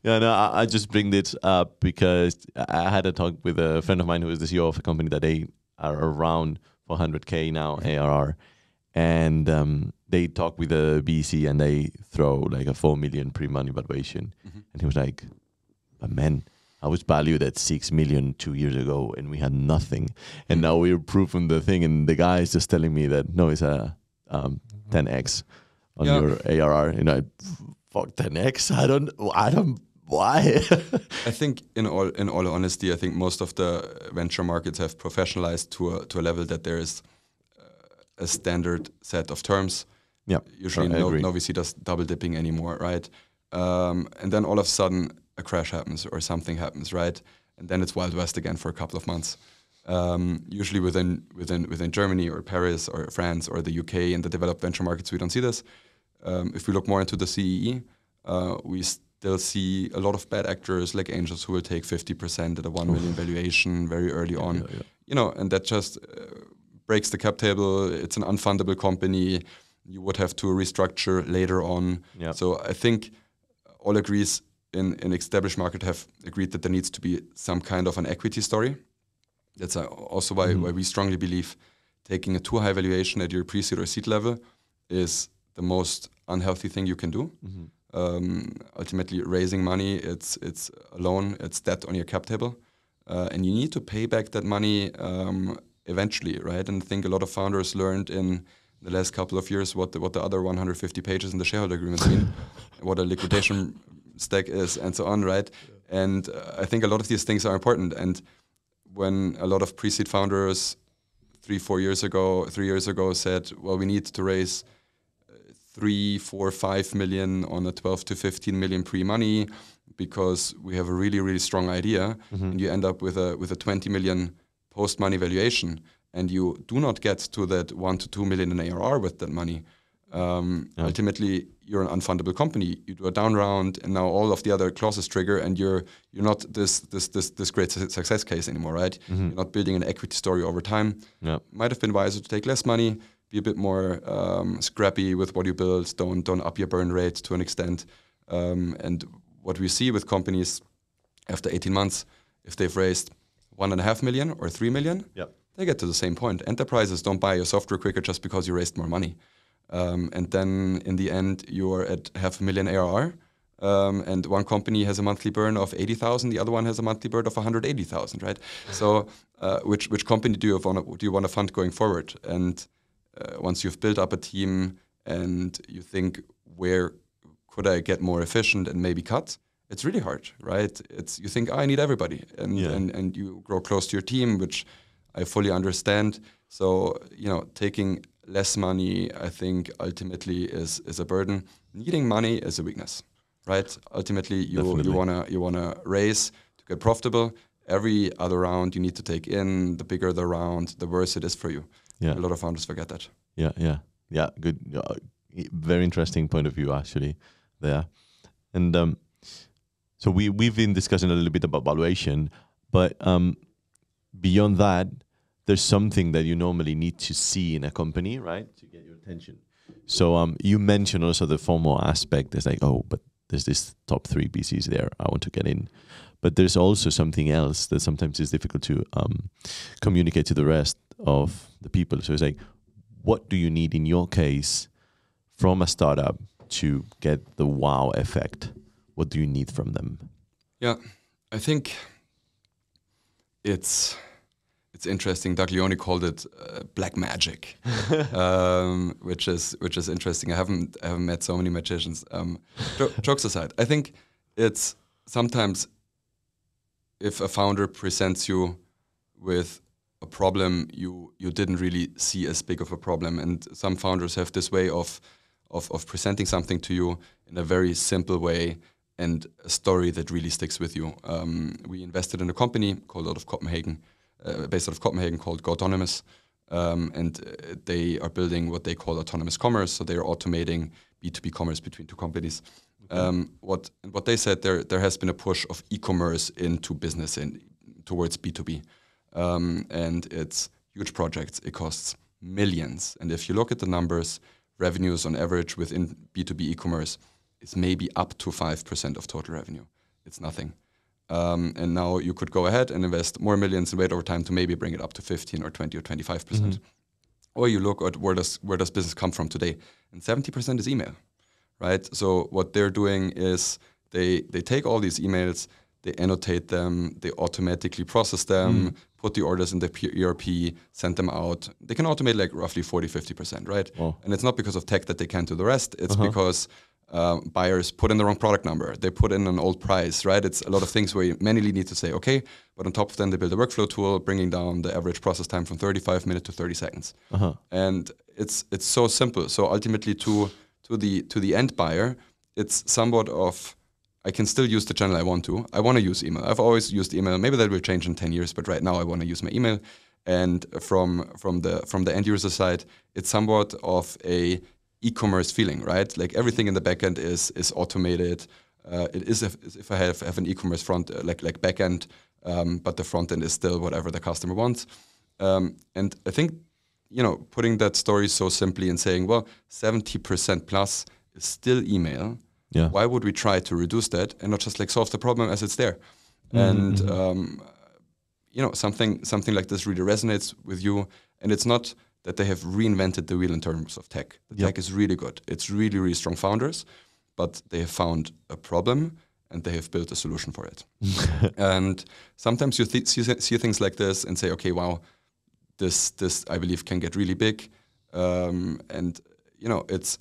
No, I just bring this up because I had a talk with a friend of mine who is the CEO of a company that they are around 400K now ARR, and they talk with a VC and they throw like a 4 million pre-money valuation, and he was like, "But man, I was valued at 6 million 2 years ago and we had nothing. And now we're proving the thing." And the guy is just telling me that, no, it's a 10x on your ARR. Fuck 10x. I don't, why? I think in all honesty, I think most of the venture markets have professionalized to a level that there is a standard set of terms. Usually no VC does double dipping anymore, right? And then all of a sudden, a crash happens or something happens, right? And then it's Wild West again for a couple of months. Usually within Germany or Paris or France or the UK and the developed venture markets, we don't see this. If we look more into the CEE, we still see a lot of bad actors like angels who will take 50% at a 1 million valuation very early on. You know, and that just breaks the cap table. It's an unfundable company. You would have to restructure later on. So I think all agrees in established market have agreed that there needs to be some kind of an equity story. That's also why we strongly believe taking a too high valuation at your pre-seed or seed level is the most unhealthy thing you can do. Ultimately, raising money, it's a loan, it's debt on your cap table. And you need to pay back that money eventually, right? And I think a lot of founders learned in the last couple of years what the other 150 pages in the shareholder agreement mean, what a liquidation stack is, and so on, right? And I think a lot of these things are important. And when a lot of pre-seed founders 3 years ago said, well, we need to raise 3, 4, 5 million on a 12 to 15 million pre-money because we have a really, really strong idea, and you end up with a 20 million post-money valuation, and you do not get to that 1 to 2 million in ARR with that money. Ultimately, you're an unfundable company. You do a down round, and now all of the other clauses trigger, and you're not this great success case anymore, right? You're not building an equity story over time. Might have been wiser to take less money, be a bit more scrappy with what you build. Don't up your burn rate to an extent. And what we see with companies after 18 months, if they've raised 1.5 million or 3 million, they get to the same point. Enterprises don't buy your software quicker just because you raised more money. And then in the end, you're at 500,000 ARR. And one company has a monthly burn of 80,000, the other one has a monthly burn of 180,000, right? So which company do you want to fund going forward? And once you've built up a team and you think, where could I get more efficient and maybe cut? It's really hard, right? You think, I need everybody. And you grow close to your team, which I fully understand. So, taking less money, I think ultimately is a burden. Needing money is a weakness, right? Ultimately, you wanna raise to get profitable. Every other round you need to take in. The bigger the round, the worse it is for you. A lot of founders forget that. Yeah. Good. Very interesting point of view, actually, there. And so we've been discussing a little bit about valuation, but beyond that, there's something that you normally need to see in a company, right, to get your attention. So you mentioned also the FOMO aspect. It's like, but there's this top 3 VCs there. I want to get in. But there's also something else that sometimes is difficult to communicate to the rest of the people. So it's like, what do you need in your case from a startup to get the wow effect? What do you need from them? Yeah, I think it's interesting. Doug Leone called it black magic, which is interesting. I haven't met so many magicians. Jokes aside, I think it's sometimes if a founder presents you with a problem you didn't really see as big of a problem, and some founders have this way of presenting something to you in a very simple way and a story that really sticks with you. We invested in a company based out of Copenhagen called GoAutonomous, and they are building what they call autonomous commerce. So they are automating B2B commerce between 2 companies. What they said, there has been a push of e-commerce into business and towards B2B, and it's huge projects. It costs millions, and if you look at the numbers, revenues on average within B2B e-commerce is maybe up to 5% of total revenue. It's nothing. And now you could go ahead and invest more millions and wait over time to maybe bring it up to 15 or 20 or 25%. Or you look at where does business come from today, and 70% is email, right? So what they're doing is they take all these emails, they annotate them, they automatically process them, put the orders in the ERP, send them out. They can automate like roughly 40-50%, right? And it's not because of tech that they can't do the rest. It's because buyers put in the wrong product number. They put in an old price, right? It's a lot of things where you manually need to say, okay, but on top of them, they build a workflow tool, bringing down the average process time from 35 minutes to 30 seconds. And it's so simple. So ultimately to the end buyer, it's somewhat of, I can still use the channel I want to. I want to use email. I've always used email. Maybe that will change in 10 years, but right now I want to use my email. And from the end user side, it's somewhat of a e-commerce feeling, right? Like everything in the backend is automated. It is if I have an e-commerce front like backend, but the front end is still whatever the customer wants. And I think, putting that story so simply and saying, well, 70% plus is still email. Yeah. Why would we try to reduce that and not just like solve the problem as it's there? And something like this really resonates with you. And it's not that they have reinvented the wheel in terms of tech. The tech is really good. It's really, really strong founders, but they have found a problem and they have built a solution for it. And sometimes you see things like this and say, okay, wow, this I believe can get really big. And it's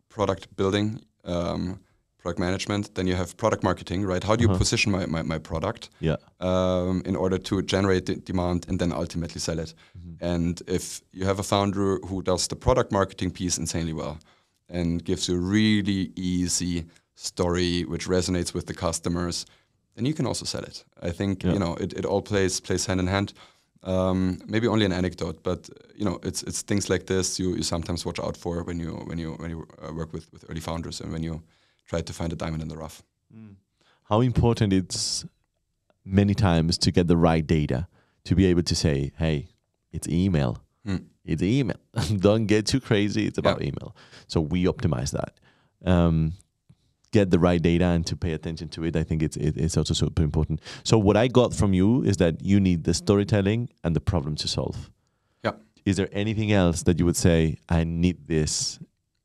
product building, product management. Then you have product marketing, right? How do you position my product in order to generate the demand and then ultimately sell it? And if you have a founder who does the product marketing piece insanely well and gives you a really easy story which resonates with the customers, then you can also sell it. I think it all plays hand in hand. Maybe only an anecdote, but it's things like this you sometimes watch out for when you work with early founders and when you try to find a diamond in the rough. How important it's many times to get the right data to be able to say, hey, it's email. It's email. Don't get too crazy. It's about email. So we optimize that. Get the right data and to pay attention to it. I think it's also super important. So what I got from you is that you need the storytelling and the problem to solve. Yeah. Is there anything else that you would say, I need this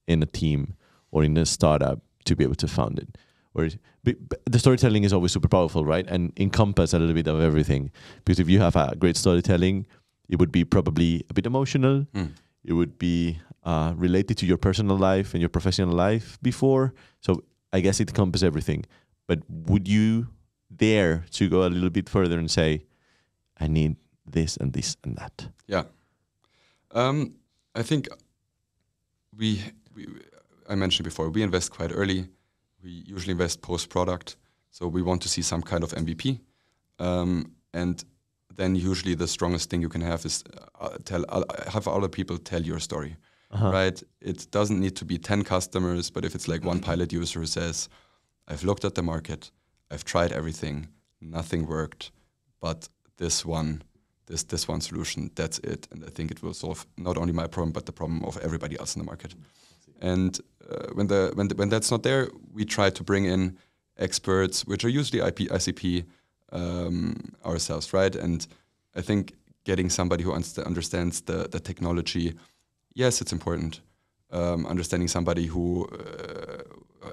in a team or in a startup to be able to found it? Or the storytelling is always super powerful, right? And encompass a little bit of everything. Because if you have a great storytelling, it would be probably a bit emotional. It would be related to your personal life and your professional life before. So I guess it encompasses everything. But would you dare to go a little bit further and say, I need this and this and that? Yeah. I think I mentioned before, we invest quite early. We usually invest post-product. So we want to see some kind of MVP. And then usually the strongest thing you can have is have other people tell your story. Right? It doesn't need to be 10 customers, but if it's like one pilot user who says, I've looked at the market, I've tried everything, nothing worked, but this one solution, that's it. And I think it will solve not only my problem, but the problem of everybody else in the market. And when that's not there, we try to bring in experts, which are usually ICP ourselves, right? And I think getting somebody who understands the technology, yes, it's important. Understanding somebody who,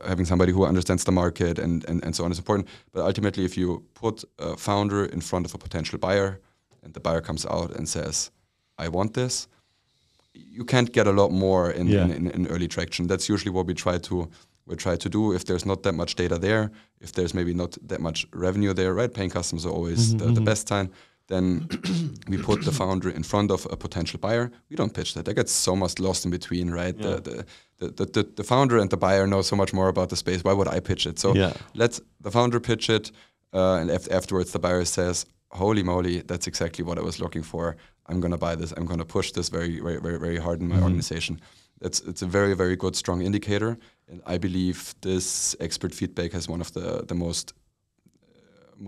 having somebody who understands the market and so on is important. But ultimately, if you put a founder in front of a potential buyer and the buyer comes out and says, I want this, you can't get a lot more in early traction. That's usually what we try to do. If there's not that much data there, if there's maybe not that much revenue there, right? Paying customers are always the best time. Then we put the founder in front of a potential buyer. We don't pitch that. That gets so much lost in between, right? Yeah. The founder and the buyer know so much more about the space. Why would I pitch it? So let the founder pitch it, and afterwards the buyer says, holy moly, that's exactly what I was looking for. I'm going to buy this. I'm going to push this very, very, very, very hard in my organization. It's a very, very good, strong indicator. And I believe this expert feedback has one of the most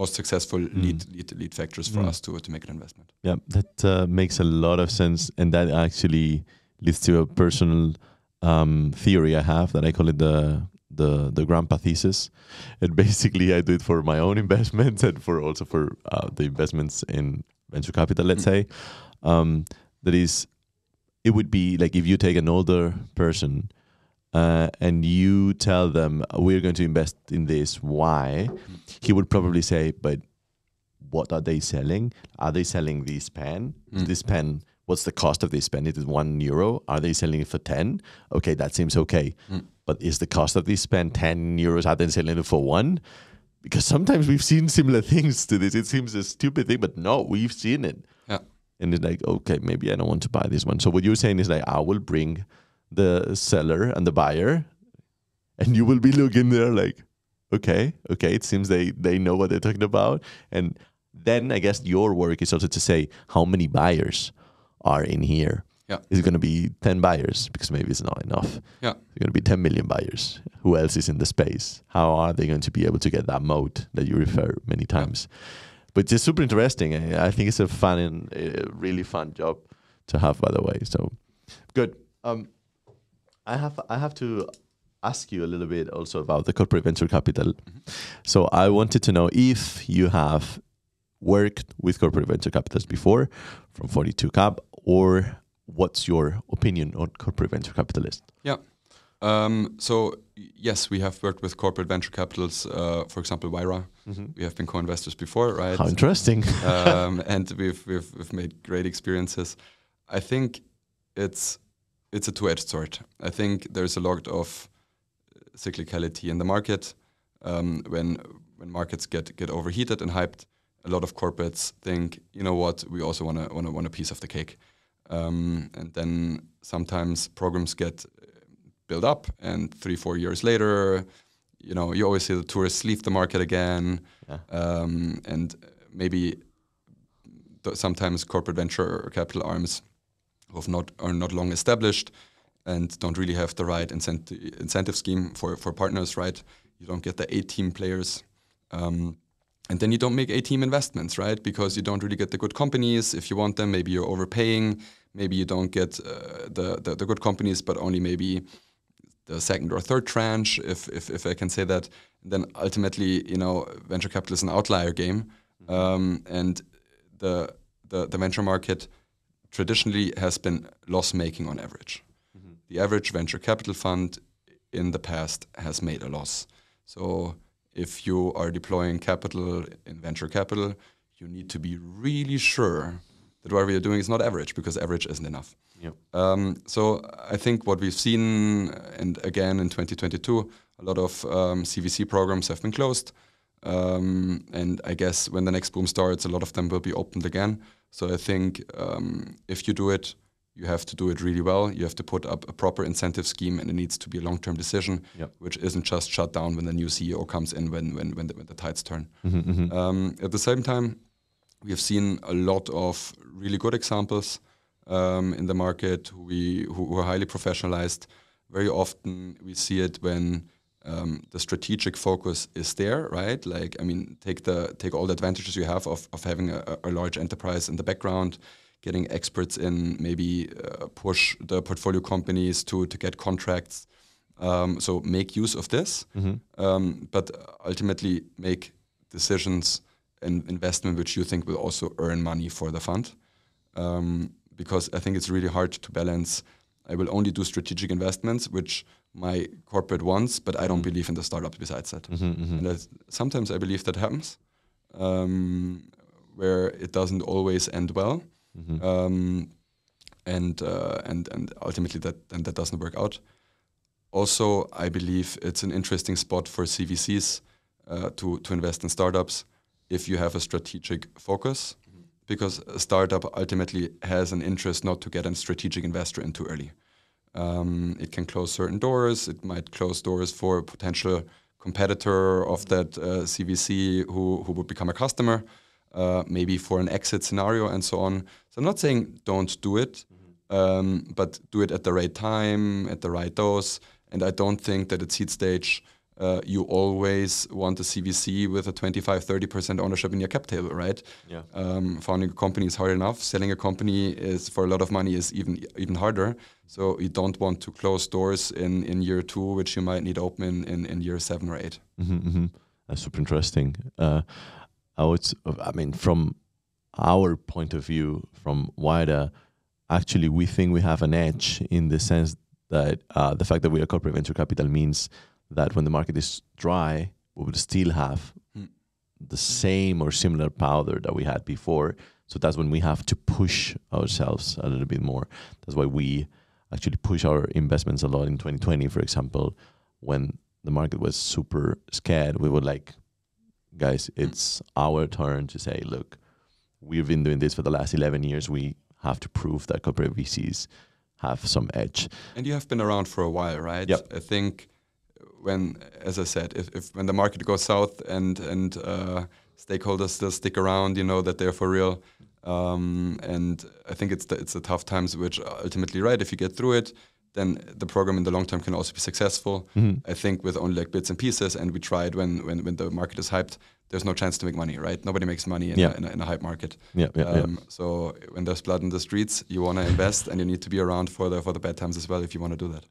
successful lead factors for us to make an investment. Yeah, that makes a lot of sense. And that actually leads to a personal theory I have that I call it the grandpa thesis. And basically I do it for my own investments and also for the investments in venture capital, let's say. That is, it would be like if you take an older person and you tell them, we're going to invest in this, why? He would probably say, but what are they selling? Are they selling this pen? This pen, what's the cost of this pen? It is €1. Are they selling it for 10? Okay, that seems okay. But is the cost of this pen €10? Are they selling it for 1? Because sometimes we've seen similar things to this. It seems a stupid thing, but no, we've seen it. Yeah. And it's like, okay, maybe I don't want to buy this one. So what you're saying is like, I will bring the seller and the buyer, and you will be looking there like, Okay. It seems they know what they're talking about. And then I guess your work is also to say how many buyers are in here. Yeah. Is it going to be 10 buyers? Because maybe it's not enough. Yeah. It's going to be 10 million buyers. Who else is in the space? How are they going to be able to get that moat that you refer many times? But it's super interesting. I think it's a fun and really fun job to have, by the way. So good. I have to ask you a little bit also about the corporate venture capital. So I wanted to know if you have worked with corporate venture capitalists before from 42 Cap, or what's your opinion on corporate venture capitalists? Yeah. So yes, we have worked with corporate venture capitals, for example, Wayra. We have been co-investors before, right? How interesting. And we've made great experiences. I think it's a two-edged sword. I think there's a lot of cyclicality in the market. When markets get overheated and hyped, a lot of corporates think, you know what, we also want a piece of the cake. And then sometimes programs get built up, and 3-4 years later, you know, you always see the tourists leave the market again. And maybe sometimes corporate venture capital arms are not long established and don't really have the right incentive scheme for partners, right? You don't get the A-team players. And then you don't make A-team investments, right? Because you don't really get the good companies. If you want them, maybe you're overpaying. Maybe you don't get the good companies, but only maybe the second or third tranche, if I can say that. And then ultimately, you know, venture capital is an outlier game. And the venture market traditionally has been loss-making on average. The average venture capital fund in the past has made a loss. So if you are deploying capital in venture capital, you need to be really sure that whatever you're doing is not average, because average isn't enough. So I think what we've seen, and again in 2022, a lot of CVC programs have been closed. And I guess when the next boom starts, a lot of them will be opened again. So I think if you do it, you have to do it really well. You have to put up a proper incentive scheme, and it needs to be a long-term decision, which isn't just shut down when the new CEO comes in when the tides turn. At the same time, we have seen a lot of really good examples in the market who are highly professionalized. Very often we see it when the strategic focus is there, right? Like, I mean, take all the advantages you have of having a large enterprise in the background, getting experts in, maybe push the portfolio companies to get contracts. So make use of this, but ultimately make decisions and investment which you think will also earn money for the fund. Because I think it's really hard to balance. I will only do strategic investments, which my corporate wants, but I don't believe in the startups besides that. And sometimes I believe that happens, where it doesn't always end well. And ultimately that doesn't work out. Also, I believe it's an interesting spot for CVCs to invest in startups if you have a strategic focus, because a startup ultimately has an interest not to get a strategic investor in too early. It can close certain doors. It might close doors for a potential competitor of that CVC who would become a customer, maybe for an exit scenario and so on. So I'm not saying don't do it, but do it at the right time, at the right dose. And I don't think that at seed stage, you always want a CVC with a 25-30% ownership in your cap table, right? Founding a company is hard enough. Selling a company is, for a lot of money, is even harder. So you don't want to close doors in year 2, which you might need open in year 7 or 8. That's super interesting. From our point of view, from Wayra, actually, we think we have an edge in the sense that the fact that we are corporate venture capital means that when the market is dry, we will still have the same or similar powder that we had before. So that's when we have to push ourselves a little bit more. That's why we actually push our investments a lot in 2020, for example, when the market was super scared. We were like, guys, it's our turn to say, look, we've been doing this for the last 11 years. We have to prove that corporate VCs have some edge. And you have been around for a while, right? Yep. I think when, as I said, if when the market goes south and stakeholders still stick around, you know that they're for real. And I think it's the tough times which ultimately, right, if you get through it, then the program in the long term can also be successful. I think with only like bits and pieces, and we tried when the market is hyped, there's no chance to make money, right? Nobody makes money in a hype market. So when there's blood in the streets, you want to invest, and you need to be around for the bad times as well if you want to do that.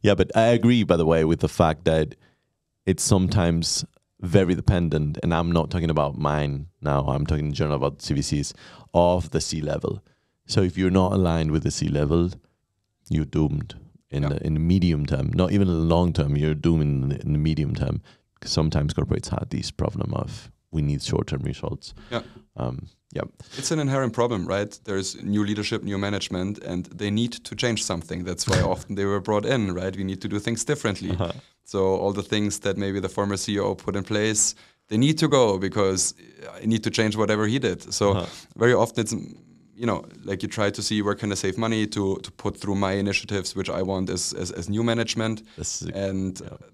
Yeah, but I agree, by the way, with the fact that it's sometimes very dependent, and I'm not talking about mine now, I'm talking in general about CVCs, of the C-level. So if you're not aligned with the C-level, you're doomed in the medium term. Not even in the long term, you're doomed in the medium term. Because sometimes corporates have this problem of we need short-term results. It's an inherent problem, right? There's new leadership, new management, and they need to change something. That's why often they were brought in, right? We need to do things differently. So all the things that maybe the former CEO put in place, they need to go because I need to change whatever he did. So very often it's, you know, like you try to see where can I save money to put through my initiatives, which I want as new management.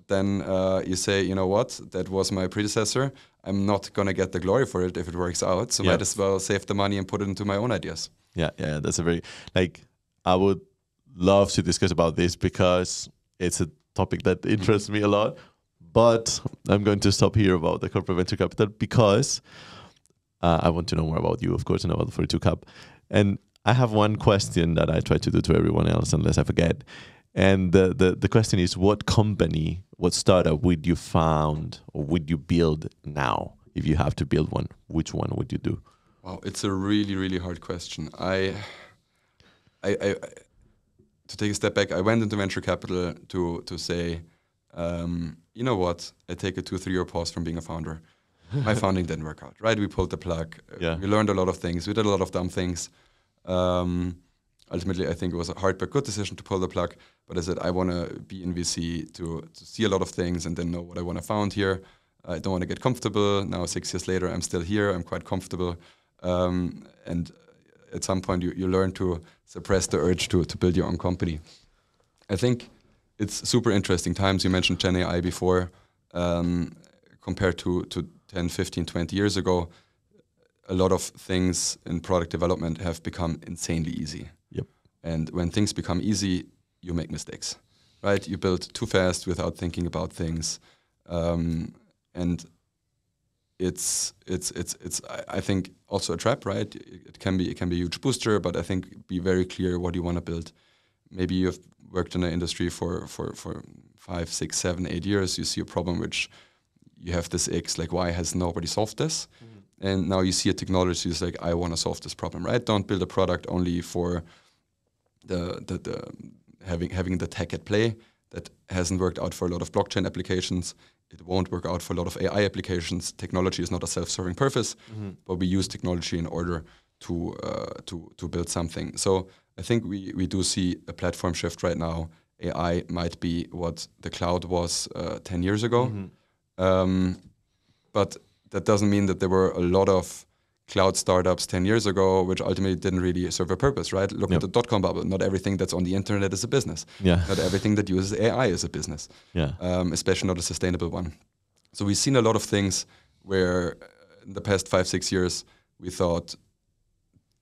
Then you say, you know what, that was my predecessor. I'm not going to get the glory for it if it works out. So might as well save the money and put it into my own ideas. Yeah, that's a very, I would love to discuss about this because it's a topic that interests me a lot. But I'm going to stop here about the corporate venture capital because I want to know more about you, of course, and about the 42 Cup. And I have one question that I try to do to everyone else, unless I forget. And the question is, what company, what startup would you found or would you build now? If you have to build one, which one would you do? Wow, it's a really, really hard question. I to take a step back, I went into venture capital to say, you know what, I take a 2-3 year pause from being a founder. My founding didn't work out, right? We pulled the plug. We learned a lot of things. We did a lot of dumb things. Ultimately, I think it was a hard but good decision to pull the plug. But I said, I want to be in VC to see a lot of things and then know what I want to found here. I don't want to get comfortable. Now, 6 years later, I'm still here. I'm quite comfortable. And at some point, you learn to suppress the urge to build your own company. I think it's super interesting times. You mentioned Gen AI before. Compared to 10, 15, 20 years ago, a lot of things in product development have become insanely easy. And when things become easy, you make mistakes, right? You build too fast without thinking about things. And it's I think also a trap, right? It can be a huge booster, but I think be very clear what you want to build. Maybe you've worked in an industry for 5, 6, 7, 8 years. You see a problem which you have this X, like why has nobody solved this? And now you see a technology is like, I want to solve this problem, right? Don't build a product only for the having the tech at play. That hasn't worked out for a lot of blockchain applications. It won't work out for a lot of AI applications. Technology is not a self-serving purpose, but we use technology in order to build something. So I think we do see a platform shift right now. AI might be what the cloud was 10 years ago. But that doesn't mean that there were a lot of cloud startups 10 years ago, which ultimately didn't really serve a purpose, right? Look at the dot-com bubble. Not everything that's on the internet is a business. Not everything that uses AI is a business, especially not a sustainable one. So we've seen a lot of things where in the past 5, 6 years, we thought,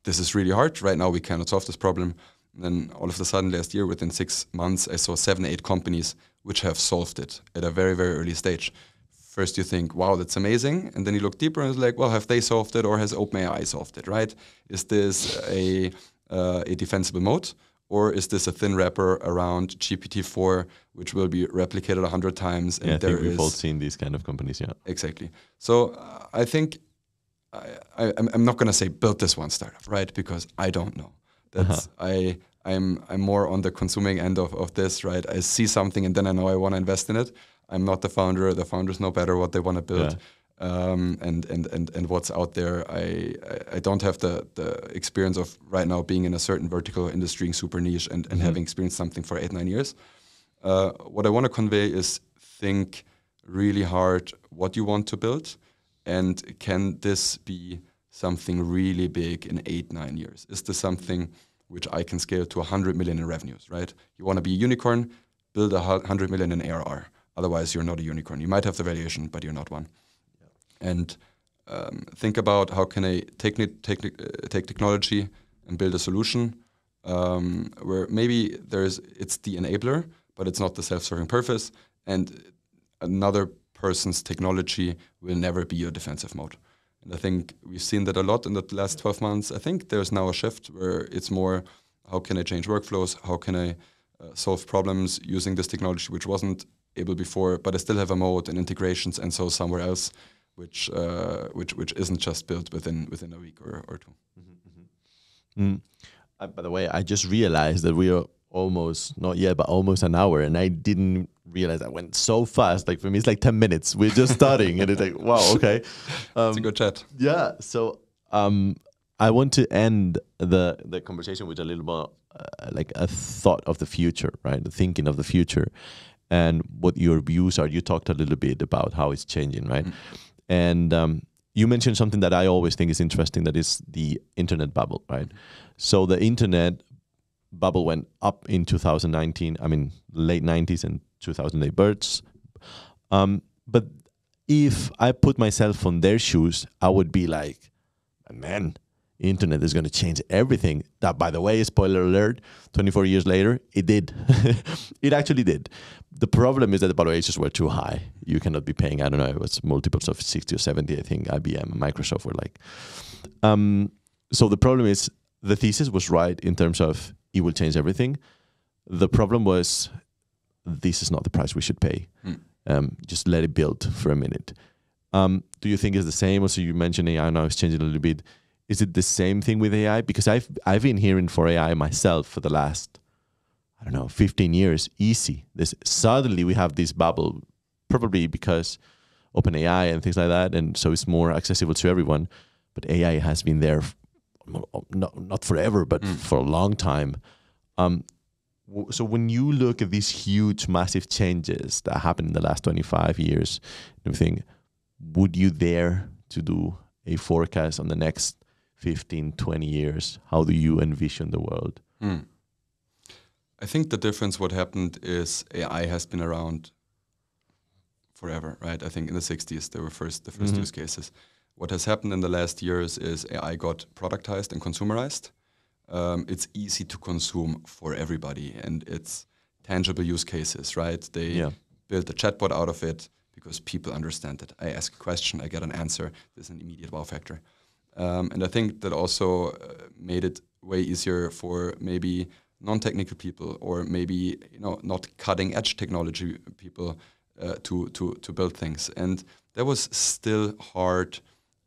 this is really hard. Right now, we cannot solve this problem. And then all of a sudden, last year, within 6 months, I saw 7, 8 companies which have solved it at a very, very early stage. First you think, wow, that's amazing. And then you look deeper and it's like, well, have they solved it or has OpenAI solved it, right? Is this a defensible moat or is this a thin wrapper around GPT-4, which will be replicated 100 times? And I think we've all seen these kind of companies, Exactly. So I think I'm not going to say build this one startup, right? Because I don't know. That's I'm more on the consuming end of this, right? I see something and then I know I want to invest in it. I'm not the founder. The founders know better what they want to build, and what's out there. I don't have the experience of right now being in a certain vertical industry, super niche, and having experienced something for 8, 9 years. What I want to convey is think really hard what you want to build, and can this be something really big in 8, 9 years? Is this something which I can scale to 100 million in revenues? Right? You want to be a unicorn. build 100 million in ARR. Otherwise, you're not a unicorn. You might have the valuation, but you're not one. Yeah. And think about how can I take technology and build a solution where maybe it's the enabler, but it's not the self-serving purpose, and another person's technology will never be your defensive mode. And I think we've seen that a lot in the last 12 months. I think there's now a shift where it's more, how can I change workflows? How can I solve problems using this technology, which wasn't able before, but I still have a mode and integrations and so somewhere else, which isn't just built within a week or two. By the way, I just realized that we are almost, not yet, but almost an hour, and I didn't realize that went so fast. Like for me, it's like 10 minutes. We're just starting, and it's like, wow, okay. It's a good chat. Yeah. So I want to end the conversation with a little more like a thought of the future, right? The thinking of the future, and what your views are. You talked a little bit about how it's changing, right? And you mentioned something that I always think is interesting, that is the internet bubble, right? So the internet bubble went up in 2019, I mean, late 90s and 2008 births. But if I put myself on their shoes, I would be like, man, internet is going to change everything. That, by the way, spoiler alert, 24 years later, it did. It actually did. The problem is that the valuations were too high. You cannot be paying, I don't know, it was multiples of 60 or 70, I think IBM and Microsoft were like. So the problem is the thesis was right in terms of it will change everything. The problem was this is not the price we should pay. Just let it build for a minute. Do you think it's the same? Also, you mentioned AI now, it's changing a little bit. Is it the same thing with AI? Because I've been hearing for AI myself for the last, I don't know, 15 years, easy. Suddenly we have this bubble, probably because OpenAI and things like that, and so it's more accessible to everyone. But AI has been there, not forever, but for a long time. So when you look at these huge, massive changes that happened in the last 25 years, and everything, would you dare to do a forecast on the next 15, 20 years? How do you envision the world? I think the difference, what happened is AI has been around forever, right? I think in the 60s, there were the first use cases. What has happened in the last years is AI got productized and consumerized. It's easy to consume for everybody, and it's tangible use cases, right? They built a chatbot out of it because people understand it. I ask a question, I get an answer. There's an immediate wow factor. And I think that also made it way easier for maybe non-technical people, or maybe not cutting-edge technology people to build things. And that was still hard,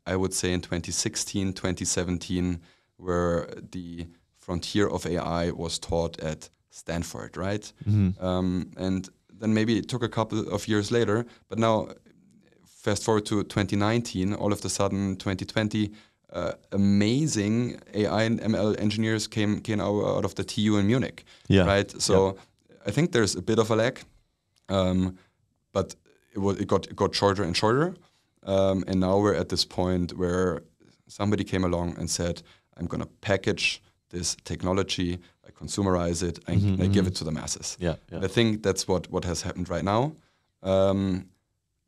I would say, in 2016, 2017, where the frontier of AI was taught at Stanford, right? And then maybe it took a couple of years later, but now fast forward to 2019, all of a sudden 2020, amazing AI and ML engineers came out of the TU in Munich, right? So I think there's a bit of a lag, but it got shorter and shorter, and now we're at this point where somebody came along and said, I'm going to package this technology, I consumerize it, and I give it to the masses. And I think that's what has happened right now.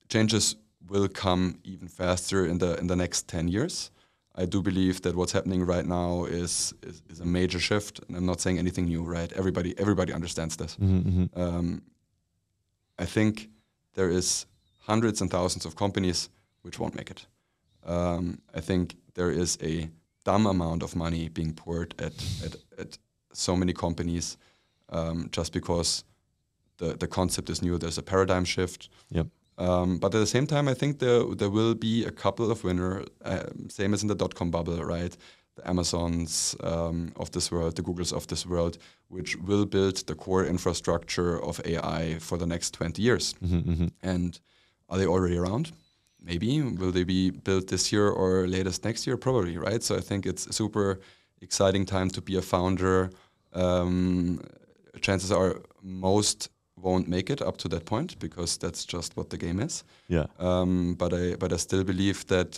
Changes will come even faster in the next 10 years. I do believe that what's happening right now is a major shift, and I'm not saying anything new, right? Everybody understands this. I think there is hundreds and thousands of companies which won't make it. I think there is a dumb amount of money being poured at so many companies just because the concept is new. There's a paradigm shift. But at the same time, I think there will be a couple of winners, same as in the dot-com bubble, right? The Amazons of this world, the Googles of this world, which will build the core infrastructure of AI for the next 20 years. And are they already around? Maybe. Will they be built this year or latest next year? Probably, right? So I think it's a super exciting time to be a founder. Chances are most won't make it up to that point because that's just what the game is. But I still believe that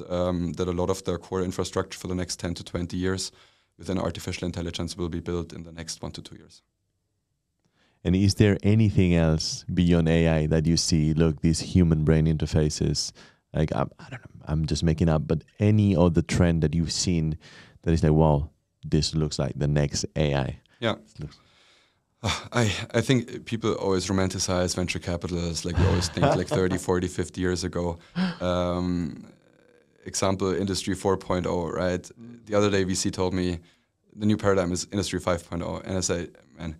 that a lot of the core infrastructure for the next 10 to 20 years within artificial intelligence will be built in the next 1 to 2 years. And is there anything else beyond AI that you see? Look, these human brain interfaces, like I don't know, I'm just making up, but any other trend that you've seen that is like, wow, this looks like the next AI? Yeah. I think people always romanticize venture capitalists, like we always think like 30, 40, 50 years ago. Example, Industry 4.0, right? The other day VC told me the new paradigm is Industry 5.0. And I say, man,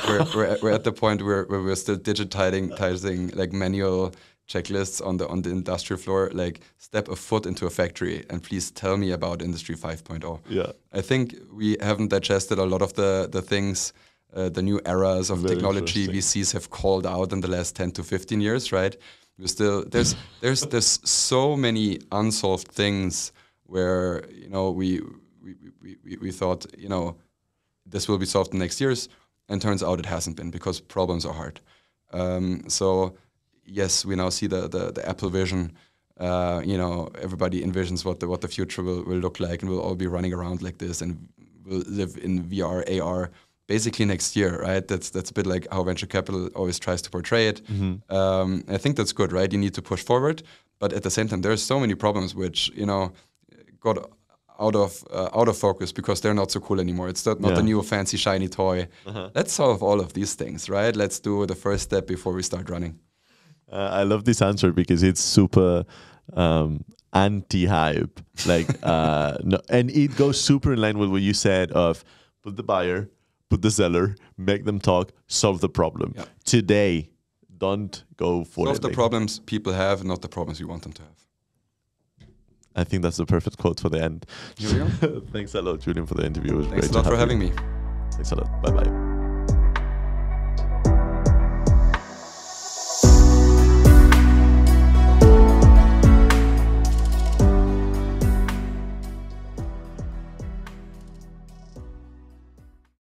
we're at the point where we're still digitizing like manual checklists on the industrial floor. Like step a foot into a factory and please tell me about Industry 5.0. Yeah. I think we haven't digested a lot of the things, the new eras of technology VCs have called out in the last 10 to 15 years, right? We're still there's so many unsolved things where we thought this will be solved in the next years, and turns out it hasn't been because problems are hard. So yes, we now see the Apple vision. Everybody envisions what the future will look like, and we'll all be running around like this, and we'll live in VR, AR. Basically next year, right? That's a bit like how venture capital always tries to portray it. Mm-hmm. I think that's good, right? You need to push forward, but at the same time, there are so many problems which got out of focus because they're not so cool anymore. It's not the new fancy shiny toy. Let's solve all of these things, right? Let's do the first step before we start running. I love this answer because it's super anti-hype, like no, and it goes super in line with what you said of put the buyer, put the seller, make them talk, solve the problem. Yeah. Today, don't go for solve the problems people have, not the problems you want them to have. I think that's the perfect quote for the end. Here we go. Thanks a lot, Julian, for the interview. It was Thanks great a lot for having me. Thanks a lot. Bye-bye.